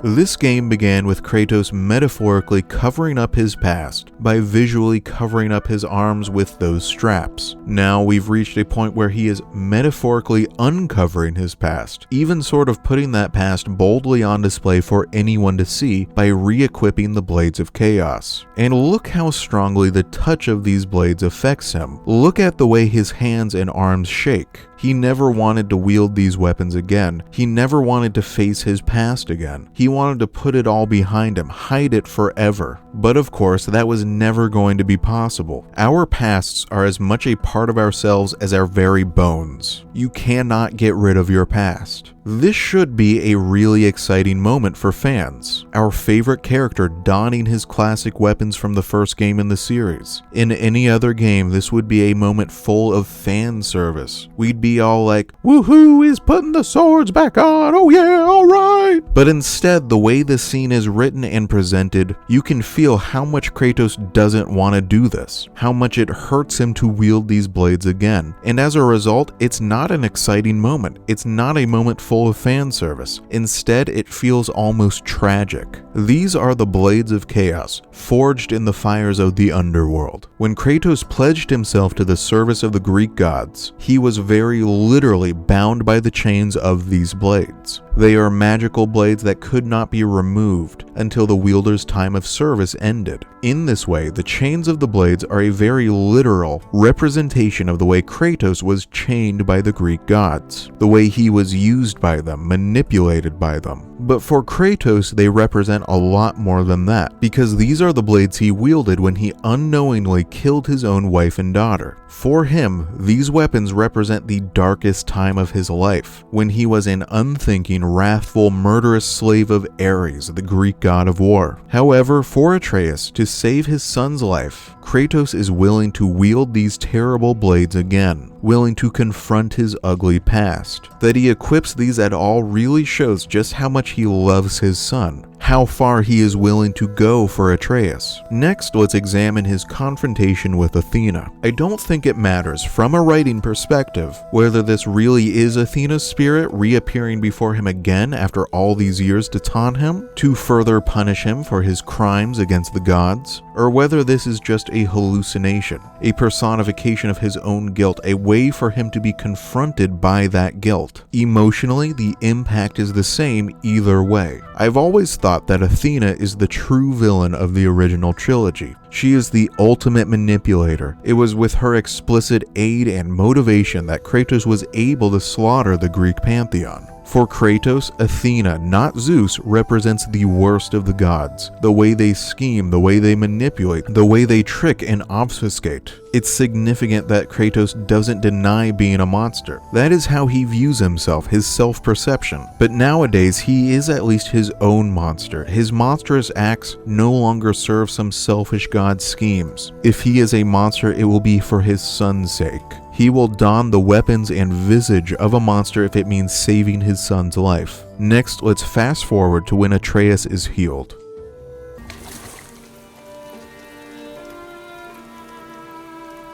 This game began with Kratos metaphorically covering up his past by visually covering up his arms with those straps. Now we've reached a point where he is metaphorically uncovering his past, even sort of putting that past boldly on display for anyone to see by re-equipping the Blades of Chaos. And look how strongly the touch of these blades affects him. Look at the way his hands and arms shake. He never wanted to wield these weapons again. He never wanted to face his past again. He wanted to put it all behind him, hide it forever. But of course, that was never going to be possible. Our pasts are as much a part of ourselves as our very bones. You cannot get rid of your past. This should be a really exciting moment for fans. Our favorite character donning his classic weapons from the first game in the series. In any other game, this would be a moment full of fan service. We'd be all like, woohoo, he's putting the swords back on, oh yeah, alright! But instead, the way this scene is written and presented, you can feel how much Kratos doesn't want to do this, how much it hurts him to wield these blades again, and as a result, it's not an exciting moment. It's not a moment full of fan service. Instead, it feels almost tragic. These are the Blades of Chaos, forged in the fires of the underworld. When Kratos pledged himself to the service of the Greek gods, he was very literally bound by the chains of these blades. They are magical blades that could not be removed until the wielder's time of service ended. In this way, the chains of the blades are a very literal representation of the way Kratos was chained by the Greek gods, the way he was used by them, manipulated by them. But for Kratos, they represent a lot more than that, because these are the blades he wielded when he unknowingly killed his own wife and daughter. For him, these weapons represent the darkest time of his life, when he was an unthinking, wrathful, murderous slave of Ares, the Greek god of war. However, for Atreus, to save his son's life, Kratos is willing to wield these terrible blades again, willing to confront his ugly past. That he equips these at all really shows just how much he loves his son, how far he is willing to go for Atreus. Next, let's examine his confrontation with Athena. I don't think it matters, from a writing perspective, whether this really is Athena's spirit reappearing before him again after all these years to taunt him, to further punish him for his crimes against the gods, or whether this is just a hallucination, a personification of his own guilt, a way for him to be confronted by that guilt. Emotionally, the impact is the same either way. I've always thought thought that Athena is the true villain of the original trilogy. She is the ultimate manipulator. It was with her explicit aid and motivation that Kratos was able to slaughter the Greek pantheon. For Kratos, Athena, not Zeus, represents the worst of the gods. The way they scheme, the way they manipulate, the way they trick and obfuscate. It's significant that Kratos doesn't deny being a monster. That is how he views himself, his self-perception. But nowadays, he is at least his own monster. His monstrous acts no longer serve some selfish god's schemes. If he is a monster, it will be for his son's sake. He will don the weapons and visage of a monster if it means saving his son's life. Next, let's fast forward to when Atreus is healed.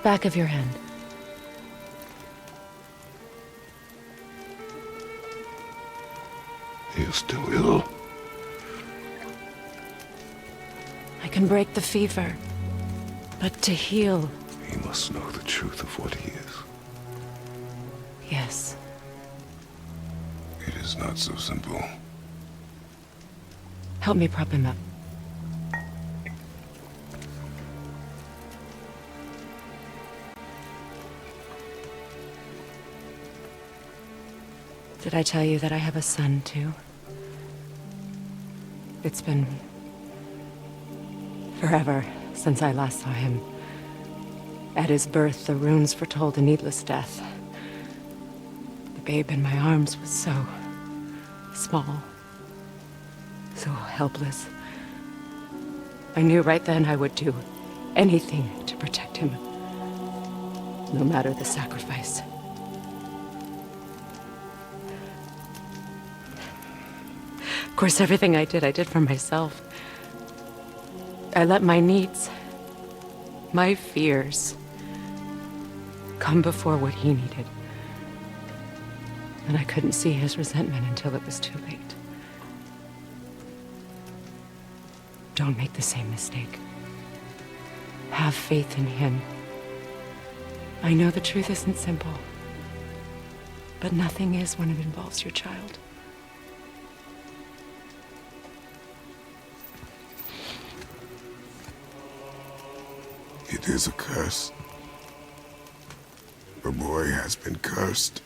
Back of your hand. He is still ill. I can break the fever, but to heal... He must know the truth of what he is. Yes. It is not so simple. Help me prop him up. Did I tell you that I have a son, too? It's been forever since I last saw him. At his birth, the runes foretold a needless death. The babe in my arms was so small, so helpless. I knew right then I would do anything to protect him, no matter the sacrifice. Of course, everything I did for myself. I let my needs, my fears, come before what he needed. And I couldn't see his resentment until it was too late. Don't make the same mistake. Have faith in him. I know the truth isn't simple, but nothing is when it involves your child. It is a curse. The boy has been cursed.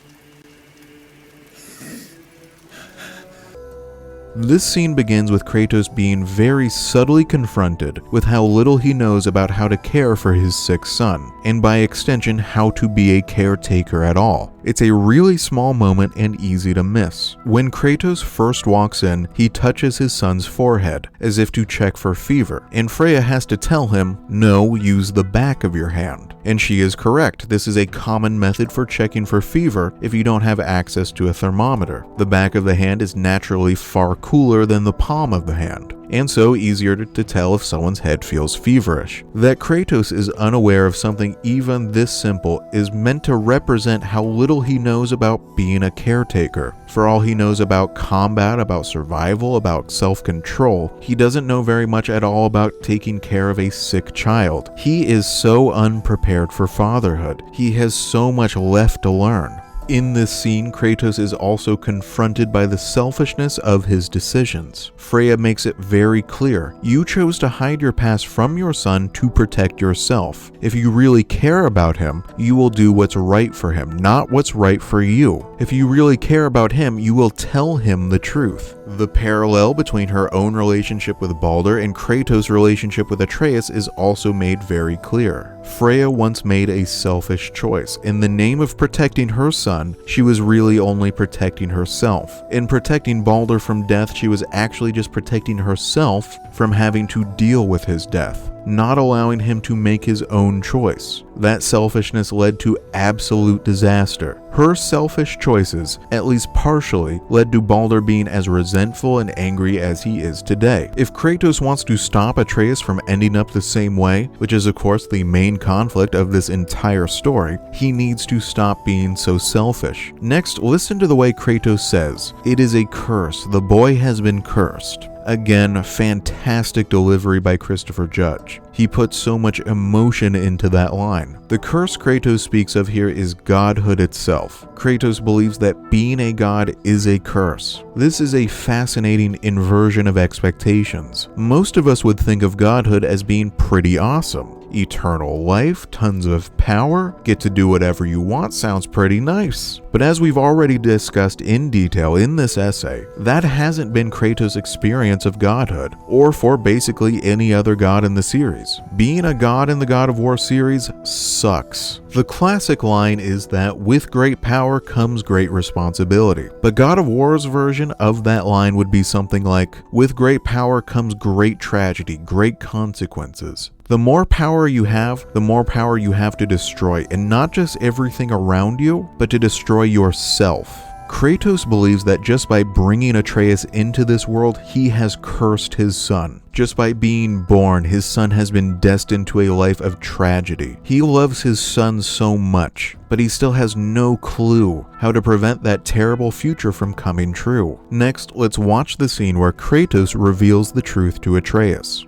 This scene begins with Kratos being very subtly confronted with how little he knows about how to care for his sick son, and by extension, how to be a caretaker at all. It's a really small moment and easy to miss. When Kratos first walks in, he touches his son's forehead, as if to check for fever, and Freya has to tell him, no, use the back of your hand. And she is correct, this is a common method for checking for fever if you don't have access to a thermometer. The back of the hand is naturally far cooler than the palm of the hand, and so easier to tell if someone's head feels feverish. That Kratos is unaware of something even this simple is meant to represent how little he knows about being a caretaker. For all he knows about combat, about survival, about self-control, he doesn't know very much at all about taking care of a sick child. He is so unprepared for fatherhood. He has so much left to learn. In this scene, Kratos is also confronted by the selfishness of his decisions. Freya makes it very clear, you chose to hide your past from your son to protect yourself. If you really care about him, you will do what's right for him, not what's right for you. If you really care about him, you will tell him the truth. The parallel between her own relationship with Baldur and Kratos' relationship with Atreus is also made very clear. Freya once made a selfish choice. In the name of protecting her son, she was really only protecting herself. In protecting Baldur from death, she was actually just protecting herself from having to deal with his death, not allowing him to make his own choice. That selfishness led to absolute disaster. Her selfish choices, at least partially, led to Baldur being as resentful and angry as he is today. If Kratos wants to stop Atreus from ending up the same way, which is of course the main conflict of this entire story, he needs to stop being so selfish. Next, listen to the way Kratos says, "It is a curse. The boy has been cursed." Again, fantastic delivery by Christopher Judge. He puts so much emotion into that line. The curse Kratos speaks of here is godhood itself. Kratos believes that being a god is a curse. This is a fascinating inversion of expectations. Most of us would think of godhood as being pretty awesome. Eternal life, tons of power, get to do whatever you want, sounds pretty nice. But as we've already discussed in detail in this essay, that hasn't been Kratos' experience of godhood, or for basically any other god in the series. Being a god in the God of War series sucks. The classic line is that with great power comes great responsibility, but God of War's version of that line would be something like, with great power comes great tragedy, great consequences. The more power you have, the more power you have to destroy, and not just everything around you, but to destroy yourself. Kratos believes that just by bringing Atreus into this world, he has cursed his son. Just by being born, his son has been destined to a life of tragedy. He loves his son so much, but he still has no clue how to prevent that terrible future from coming true. Next, let's watch the scene where Kratos reveals the truth to Atreus.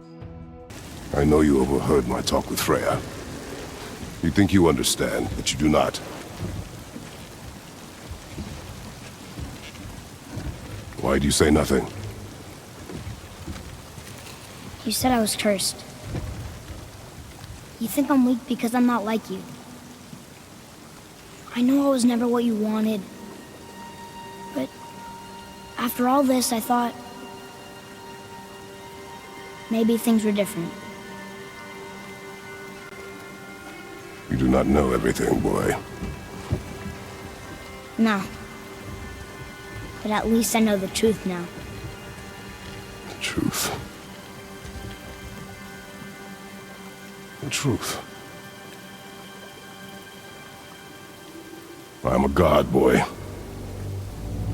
I know you overheard my talk with Freya. You think you understand, but you do not. Why do you say nothing? You said I was cursed. You think I'm weak because I'm not like you. I know I was never what you wanted. But after all this, I thought maybe things were different. You do not know everything, boy. No. But at least I know the truth now. The truth. The truth. I am a god, boy.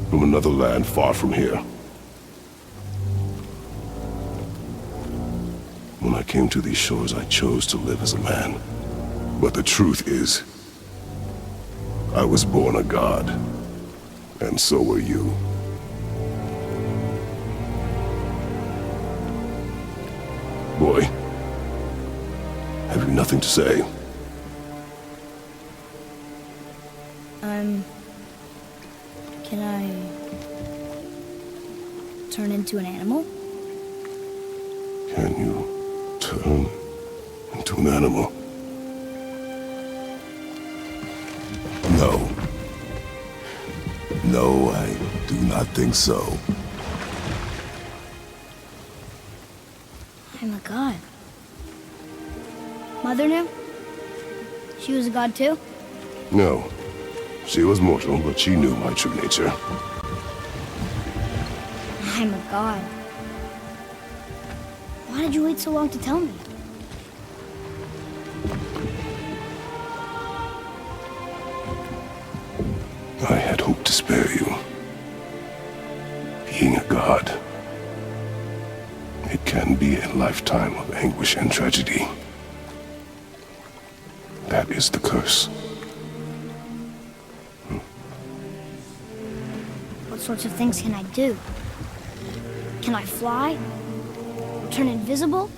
From another land far from here. When I came to these shores, I chose to live as a man. But the truth is, I was born a god, and so were you. Boy, have you nothing to say? Can I turn into an animal? Can you turn into an animal? No. No, I do not think so. I'm a god. Mother knew? She was a god too? No. She was mortal, but she knew my true nature. I'm a god. Why did you wait so long to tell me? I had hoped to spare you. Being a god, it can be a lifetime of anguish and tragedy. That is the curse. What sorts of things can I do? Can I fly? Turn invisible?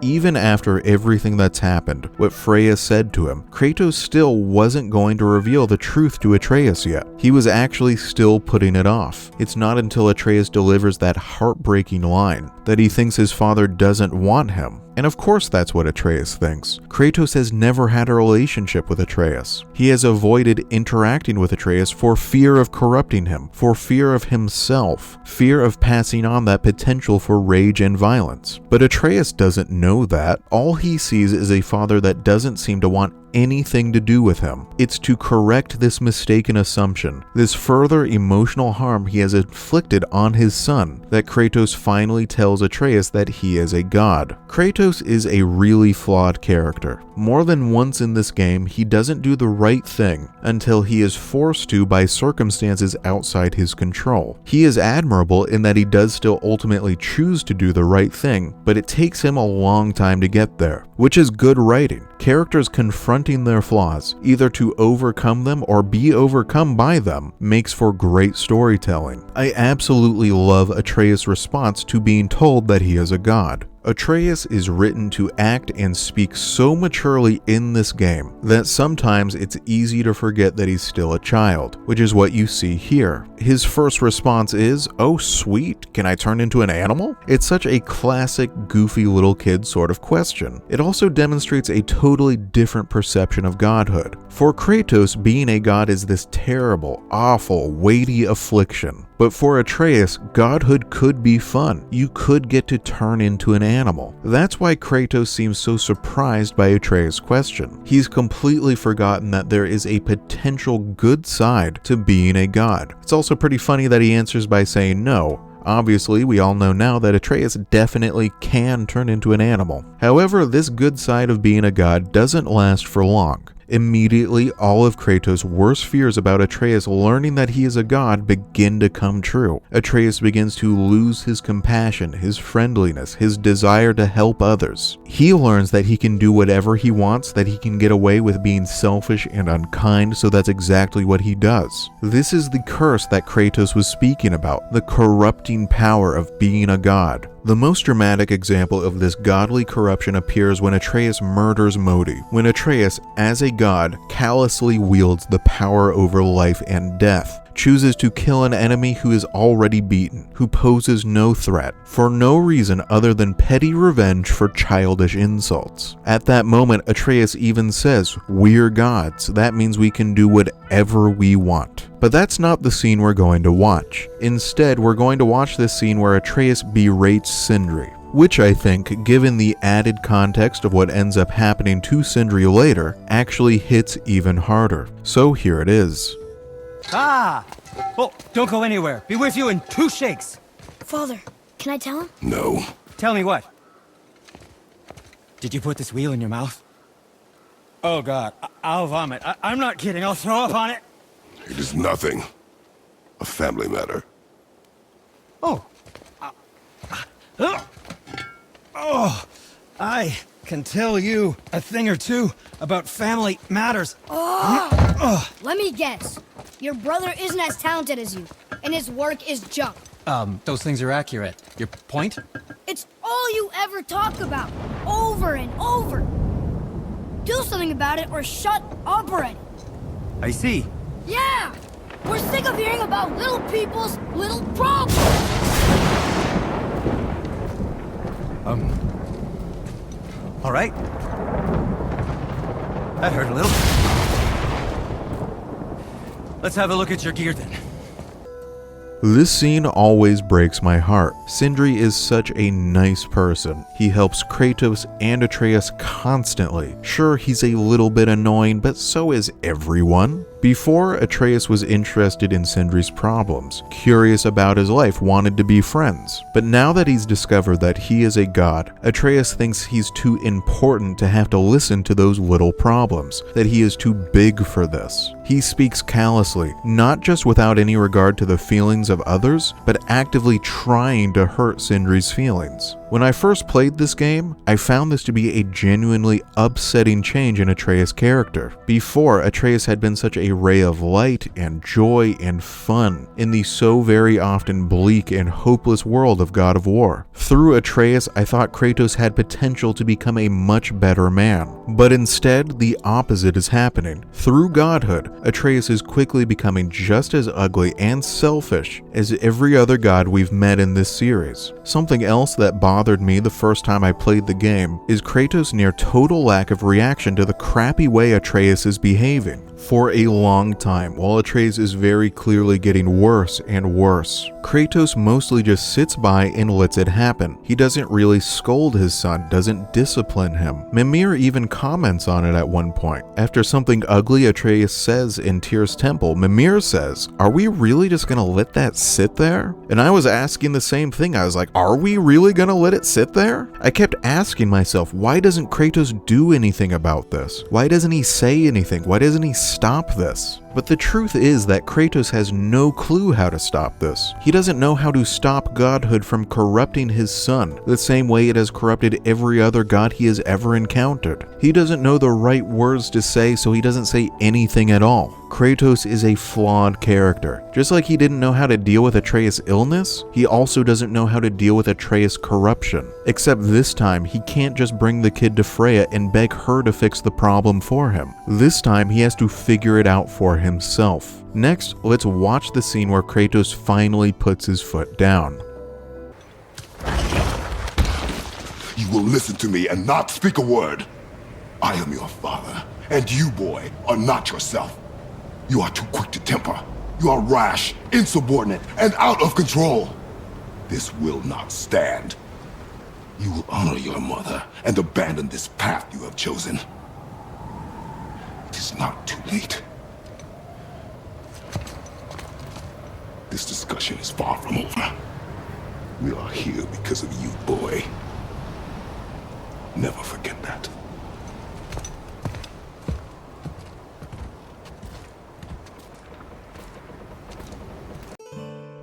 Even after everything that's happened, what Freya said to him, Kratos still wasn't going to reveal the truth to Atreus yet. He was actually still putting it off. It's not until Atreus delivers that heartbreaking line that he thinks his father doesn't want him. And of course that's what Atreus thinks. Kratos has never had a relationship with Atreus. He has avoided interacting with Atreus for fear of corrupting him, for fear of himself, fear of passing on that potential for rage and violence. But Atreus doesn't know that. All he sees is a father that doesn't seem to want anything to do with him. It's to correct this mistaken assumption, this further emotional harm he has inflicted on his son, that Kratos finally tells Atreus that he is a god. Kratos is a really flawed character. More than once in this game, he doesn't do the right thing until he is forced to by circumstances outside his control. He is admirable in that he does still ultimately choose to do the right thing, but it takes him a long time to get there, which is good writing. Characters confronting their flaws, either to overcome them or be overcome by them, makes for great storytelling. I absolutely love Atreus' response to being told that he is a god. Atreus is written to act and speak so maturely in this game that sometimes it's easy to forget that he's still a child, which is what you see here. His first response is, "Oh sweet, can I turn into an animal?" It's such a classic goofy little kid sort of question. It also demonstrates a totally different perception of godhood. For Kratos, being a god is this terrible, awful, weighty affliction. But for Atreus, godhood could be fun. You could get to turn into an animal. That's why Kratos seems so surprised by Atreus' question. He's completely forgotten that there is a potential good side to being a god. It's also pretty funny that he answers by saying no. Obviously, we all know now that Atreus definitely can turn into an animal. However, this good side of being a god doesn't last for long. Immediately, all of Kratos' worst fears about Atreus learning that he is a god begin to come true. Atreus begins to lose his compassion, his friendliness, his desire to help others. He learns that he can do whatever he wants, that he can get away with being selfish and unkind, so that's exactly what he does. This is the curse that Kratos was speaking about, the corrupting power of being a god. The most dramatic example of this godly corruption appears when Atreus murders Modi, when Atreus, as a god, callously wields the power over life and death, chooses to kill an enemy who is already beaten, who poses no threat, for no reason other than petty revenge for childish insults. At that moment, Atreus even says, "We're gods, that means we can do whatever we want." But that's not the scene we're going to watch. Instead, we're going to watch this scene where Atreus berates Sindri, which I think, given the added context of what ends up happening to Sindri later, actually hits even harder. So here it is. Ah! Oh, don't go anywhere. Be with you in 2 shakes. Father, can I tell him? No. Tell me what? Did you put this wheel in your mouth? Oh, God. I'll vomit. I'm not kidding. I'll throw up on it. It is nothing. A family matter. Oh. Oh. I can tell you a thing or two about family matters. Let me guess. Your brother isn't as talented as you, and his work is junk. Those things are accurate. Your point? It's all you ever talk about, over and over. Do something about it or shut up already. I see. Yeah! We're sick of hearing about little people's little problems! All right. That hurt a little. Let's have a look at your gear then. This scene always breaks my heart. Sindri is such a nice person. He helps Kratos and Atreus constantly. Sure, he's a little bit annoying, but so is everyone. Before, Atreus was interested in Sindri's problems, curious about his life, wanted to be friends. But now that he's discovered that he is a god, Atreus thinks he's too important to have to listen to those little problems, that he is too big for this. He speaks callously, not just without any regard to the feelings of others, but actively trying to hurt Sindri's feelings. When I first played this game, I found this to be a genuinely upsetting change in Atreus' character. Before, Atreus had been such a ray of light and joy and fun in the so very often bleak and hopeless world of God of War. Through Atreus, I thought Kratos had potential to become a much better man. But instead, the opposite is happening. Through godhood, Atreus is quickly becoming just as ugly and selfish as every other god we've met in this series. Something else that bothered me the first time I played the game is Kratos' near total lack of reaction to the crappy way Atreus is behaving. For a long time, while Atreus is very clearly getting worse and worse, Kratos mostly just sits by and lets it happen. He doesn't really scold his son, doesn't discipline him. Mimir even comments on it at one point. After something ugly Atreus says in Tyr's temple, Mimir says, "Are we really just gonna let that sit there?" And I was asking the same thing. I was like, are we really gonna let let it sit there? I kept asking myself, why doesn't Kratos do anything about this? Why doesn't he say anything? Why doesn't he stop this? But the truth is that Kratos has no clue how to stop this. He doesn't know how to stop godhood from corrupting his son, the same way it has corrupted every other god he has ever encountered. He doesn't know the right words to say, so he doesn't say anything at all. Kratos is a flawed character. Just like he didn't know how to deal with Atreus' illness, he also doesn't know how to deal with Atreus' corruption. Except this time, he can't just bring the kid to Freya and beg her to fix the problem for him. This time, he has to figure it out for himself. Next, let's watch the scene where Kratos finally puts his foot down. You will listen to me and not speak a word. I am your father, and you, boy, are not yourself. You are too quick to temper. You are rash, insubordinate, and out of control. This will not stand. You will honor your mother and abandon this path you have chosen. It is not too late. This discussion is far from over. We are here because of you, boy. Never forget that.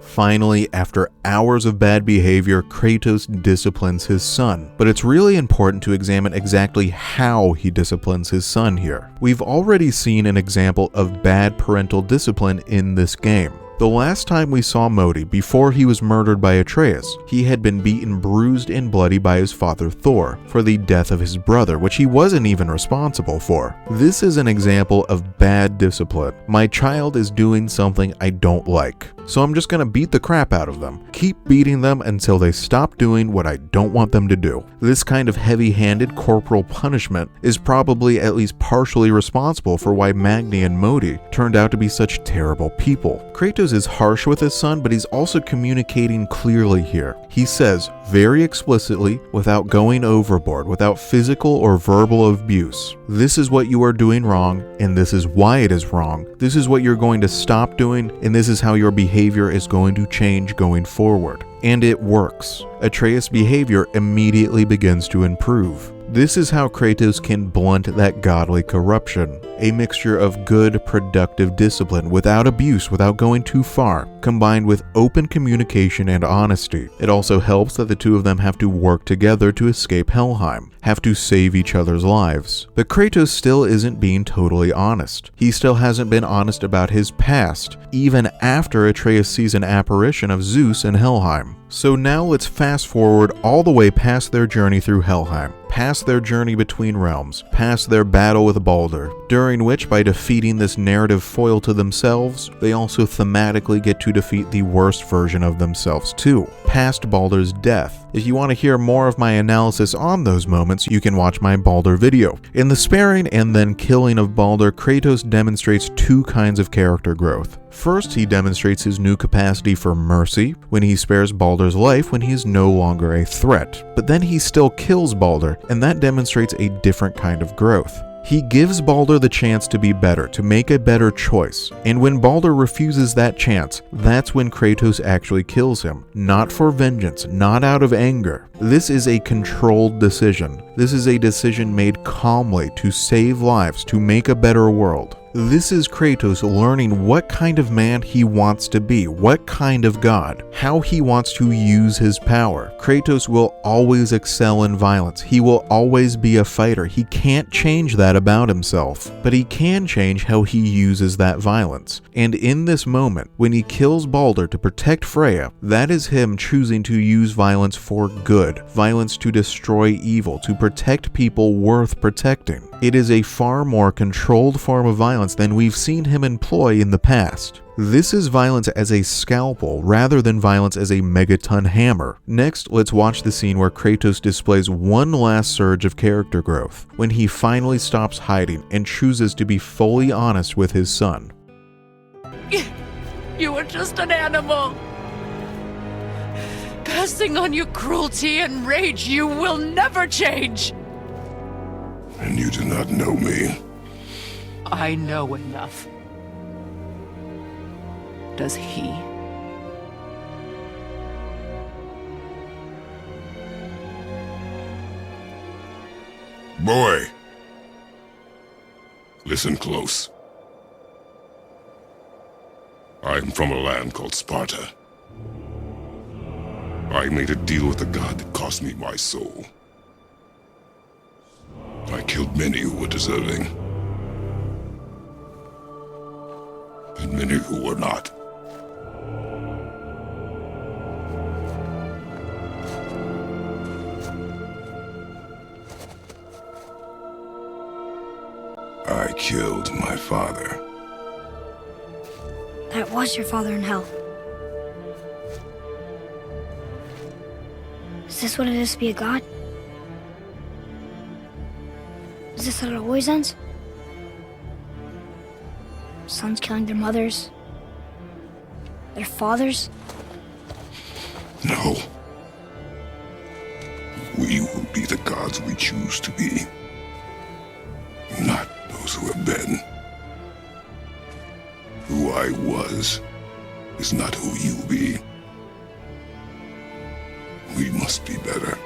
Finally, after hours of bad behavior, Kratos disciplines his son. But it's really important to examine exactly how he disciplines his son here. We've already seen an example of bad parental discipline in this game. The last time we saw Modi, before he was murdered by Atreus, he had been beaten, bruised, and bloody by his father Thor for the death of his brother, which he wasn't even responsible for. This is an example of bad discipline. My child is doing something I don't like, so I'm just gonna beat the crap out of them. Keep beating them until they stop doing what I don't want them to do. This kind of heavy-handed corporal punishment is probably at least partially responsible for why Magni and Modi turned out to be such terrible people. Kratos is harsh with his son, but he's also communicating clearly here. He says very explicitly, without going overboard, without physical or verbal abuse, this is what you are doing wrong, and this is why it is wrong. This is what you're going to stop doing, and this is how your behavior is going to change going forward. And it works. Atreus' behavior immediately begins to improve. This is how Kratos can blunt that godly corruption. A mixture of good, productive discipline without abuse, without going too far, combined with open communication and honesty. It also helps that the two of them have to work together to escape Helheim, have to save each other's lives. But Kratos still isn't being totally honest. He still hasn't been honest about his past, even after Atreus sees an apparition of Zeus in Helheim. So now let's fast forward all the way past their journey through Helheim, past their journey between realms, past their battle with Baldur, during which, by defeating this narrative foil to themselves, they also thematically get to defeat the worst version of themselves too, past Baldur's death. If you want to hear more of my analysis on those moments, you can watch my Baldur video. In the sparing and then killing of Baldur, Kratos demonstrates two kinds of character growth. First, he demonstrates his new capacity for mercy when he spares Baldur's life when he is no longer a threat. But then he still kills Baldur, and that demonstrates a different kind of growth. He gives Baldur the chance to be better, to make a better choice, and when Baldur refuses that chance, that's when Kratos actually kills him. Not for vengeance, not out of anger. This is a controlled decision. This is a decision made calmly to save lives, to make a better world. This is Kratos learning what kind of man he wants to be, what kind of god, how he wants to use his power. Kratos will always excel in violence. He will always be a fighter. He can't change that about himself, but he can change how he uses that violence. And in this moment, when he kills Baldur to protect Freya, that is him choosing to use violence for good, violence to destroy evil, to protect people worth protecting. It is a far more controlled form of violence than we've seen him employ in the past. This is violence as a scalpel rather than violence as a megaton hammer. Next, let's watch the scene where Kratos displays one last surge of character growth, when he finally stops hiding and chooses to be fully honest with his son. You are just an animal. Passing on your cruelty and rage, you will never change. And you do not know me. I know enough. Does he? Boy, listen close. I am from a land called Sparta. I made a deal with the god that cost me my soul. I killed many who were deserving, and many who were not. I killed my father. That was your father in hell. Is this what it is to be a god? Is this how it always ends? Sons killing their mothers? Their fathers? No. We will be the gods we choose to be. Not those who have been. Who I was is not who you'll be. We must be better.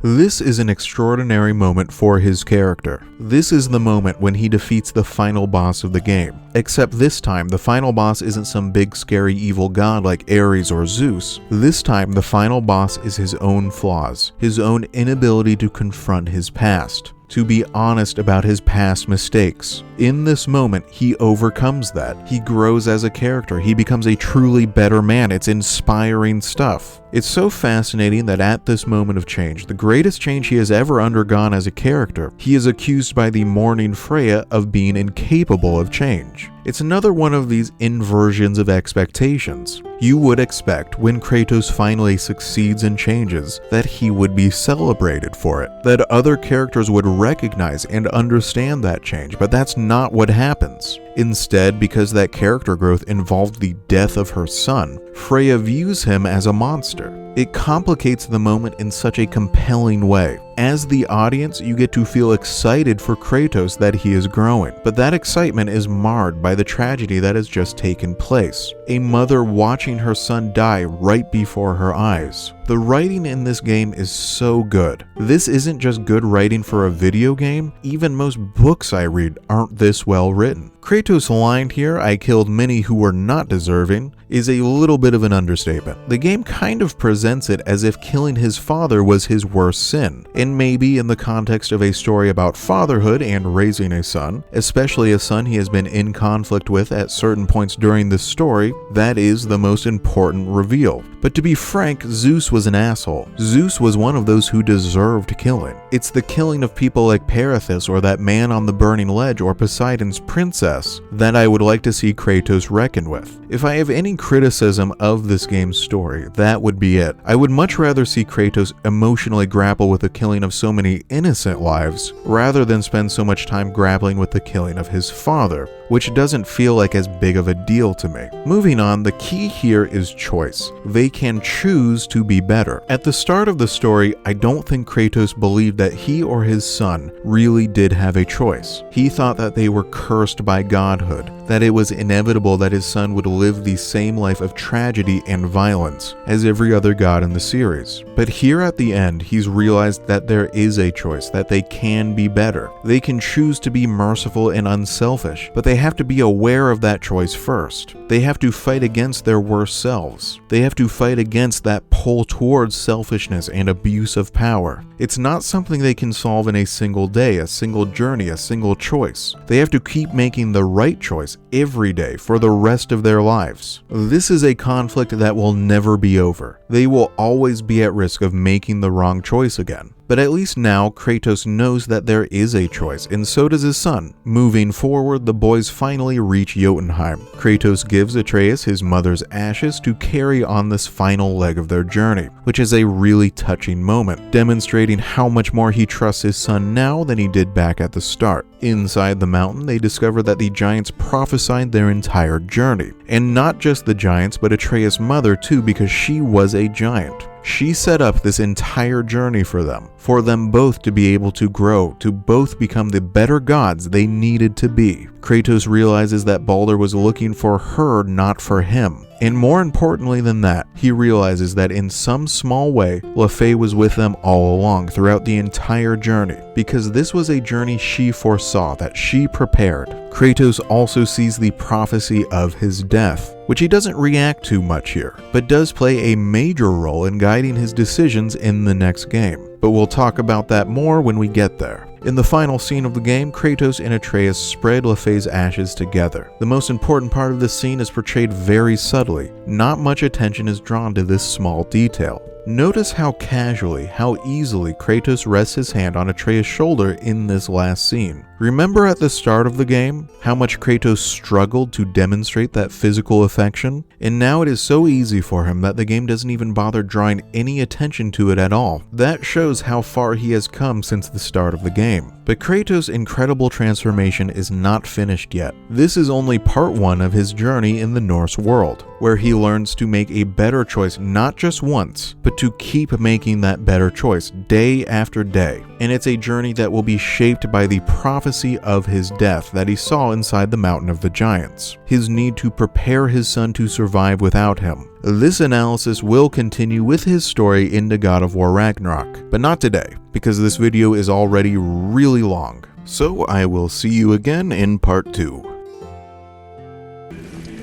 This is an extraordinary moment for his character. This is the moment when he defeats the final boss of the game. Except this time, the final boss isn't some big scary evil god like Ares or Zeus. This time, the final boss is his own flaws, his own inability to confront his past, to be honest about his past mistakes. In this moment, he overcomes that. He grows as a character. He becomes a truly better man. It's inspiring stuff. It's so fascinating that at this moment of change, the greatest change he has ever undergone as a character, he is accused by the mourning Freya of being incapable of change. It's another one of these inversions of expectations. You would expect when Kratos finally succeeds and changes that he would be celebrated for it, that other characters would recognize and understand that change, but that's not what happens. Instead, because that character growth involved the death of her son, Freya views him as a monster. It complicates the moment in such a compelling way. As the audience, you get to feel excited for Kratos that he is growing, but that excitement is marred by the tragedy that has just taken place. A mother watching her son die right before her eyes. The writing in this game is so good. This isn't just good writing for a video game, even most books I read aren't this well written. Kratos' line here, "I killed many who were not deserving," is a little bit of an understatement. The game kind of presents it as if killing his father was his worst sin, and maybe in the context of a story about fatherhood and raising a son, especially a son he has been in conflict with at certain points during this story, that is the most important reveal. But to be frank, Zeus was an asshole. Zeus was one of those who deserved killing. It's the killing of people like Perithous or that man on the burning ledge or Poseidon's princess that I would like to see Kratos reckon with. If I have any criticism of this game's story, that would be it. I would much rather see Kratos emotionally grapple with the killing of so many innocent lives, rather than spend so much time grappling with the killing of his father, which doesn't feel like as big of a deal to me. Moving on, the key here is choice. They can choose to be better. At the start of the story, I don't think Kratos believed that he or his son really did have a choice. He thought that they were cursed by godhood, that it was inevitable that his son would live the same life of tragedy and violence as every other god in the series. But here at the end, he's realized that there is a choice, that they can be better. They can choose to be merciful and unselfish, but they have to be aware of that choice first. They have to fight against their worst selves. They have to fight against that pull towards selfishness and abuse of power. It's not something they can solve in a single day, a single journey, a single choice. They have to keep making the right choice every day for the rest of their lives. This is a conflict that will never be over. They will always be at risk of making the wrong choice again. But at least now, Kratos knows that there is a choice, and so does his son. Moving forward, the boys finally reach Jotunheim. Kratos gives Atreus his mother's ashes to carry on this final leg of their journey, which is a really touching moment, demonstrating how much more he trusts his son now than he did back at the start. Inside the mountain, they discover that the giants prophesied their entire journey. And not just the giants, but Atreus' mother too, because she was a giant. She set up this entire journey for them both to be able to grow, to both become the better gods they needed to be. Kratos realizes that Baldur was looking for her, not for him. And more importantly than that, he realizes that in some small way, Lefay was with them all along throughout the entire journey, because this was a journey she foresaw, that she prepared. Kratos also sees the prophecy of his death, which he doesn't react to much here, but does play a major role in guiding his decisions in the next game. But we'll talk about that more when we get there. In the final scene of the game, Kratos and Atreus spread Lefay's ashes together. The most important part of this scene is portrayed very subtly. Not much attention is drawn to this small detail. Notice how casually, how easily Kratos rests his hand on Atreus' shoulder in this last scene. Remember at the start of the game, how much Kratos struggled to demonstrate that physical affection? And now it is so easy for him that the game doesn't even bother drawing any attention to it at all. That shows how far he has come since the start of the game. But Kratos' incredible transformation is not finished yet. This is only part 1 of his journey in the Norse world, where he learns to make a better choice not just once, but to keep making that better choice day after day. And it's a journey that will be shaped by the prophecy of his death that he saw inside the Mountain of the Giants, his need to prepare his son to survive without him. This analysis will continue with his story into God of War Ragnarok, but not today, because this video is already really long. So I will see you again in part 2.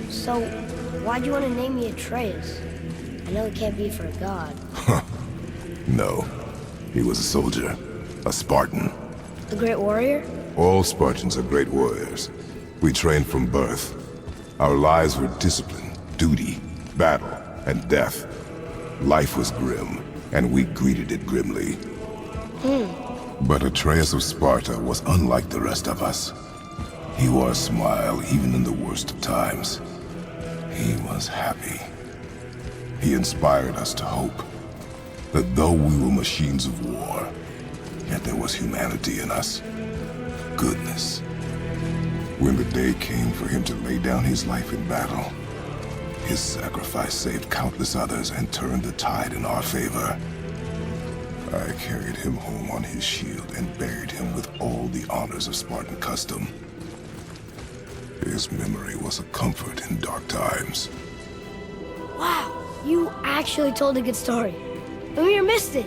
So, why'd you want to name me Atreus? I know it can't be for a god. No. He was a soldier. A Spartan. A great warrior? All Spartans are great warriors. We trained from birth. Our lives were discipline, duty, battle, and death. Life was grim, and we greeted it grimly. But Atreus of Sparta was unlike the rest of us. He wore a smile even in the worst of times. He was happy. He inspired us to hope that though we were machines of war, yet there was humanity in us. Goodness. When the day came for him to lay down his life in battle, his sacrifice saved countless others and turned the tide in our favor. I carried him home on his shield and buried him with all the honors of Spartan custom. His memory was a comfort in dark times. Wow, you actually told a good story. And we missed it.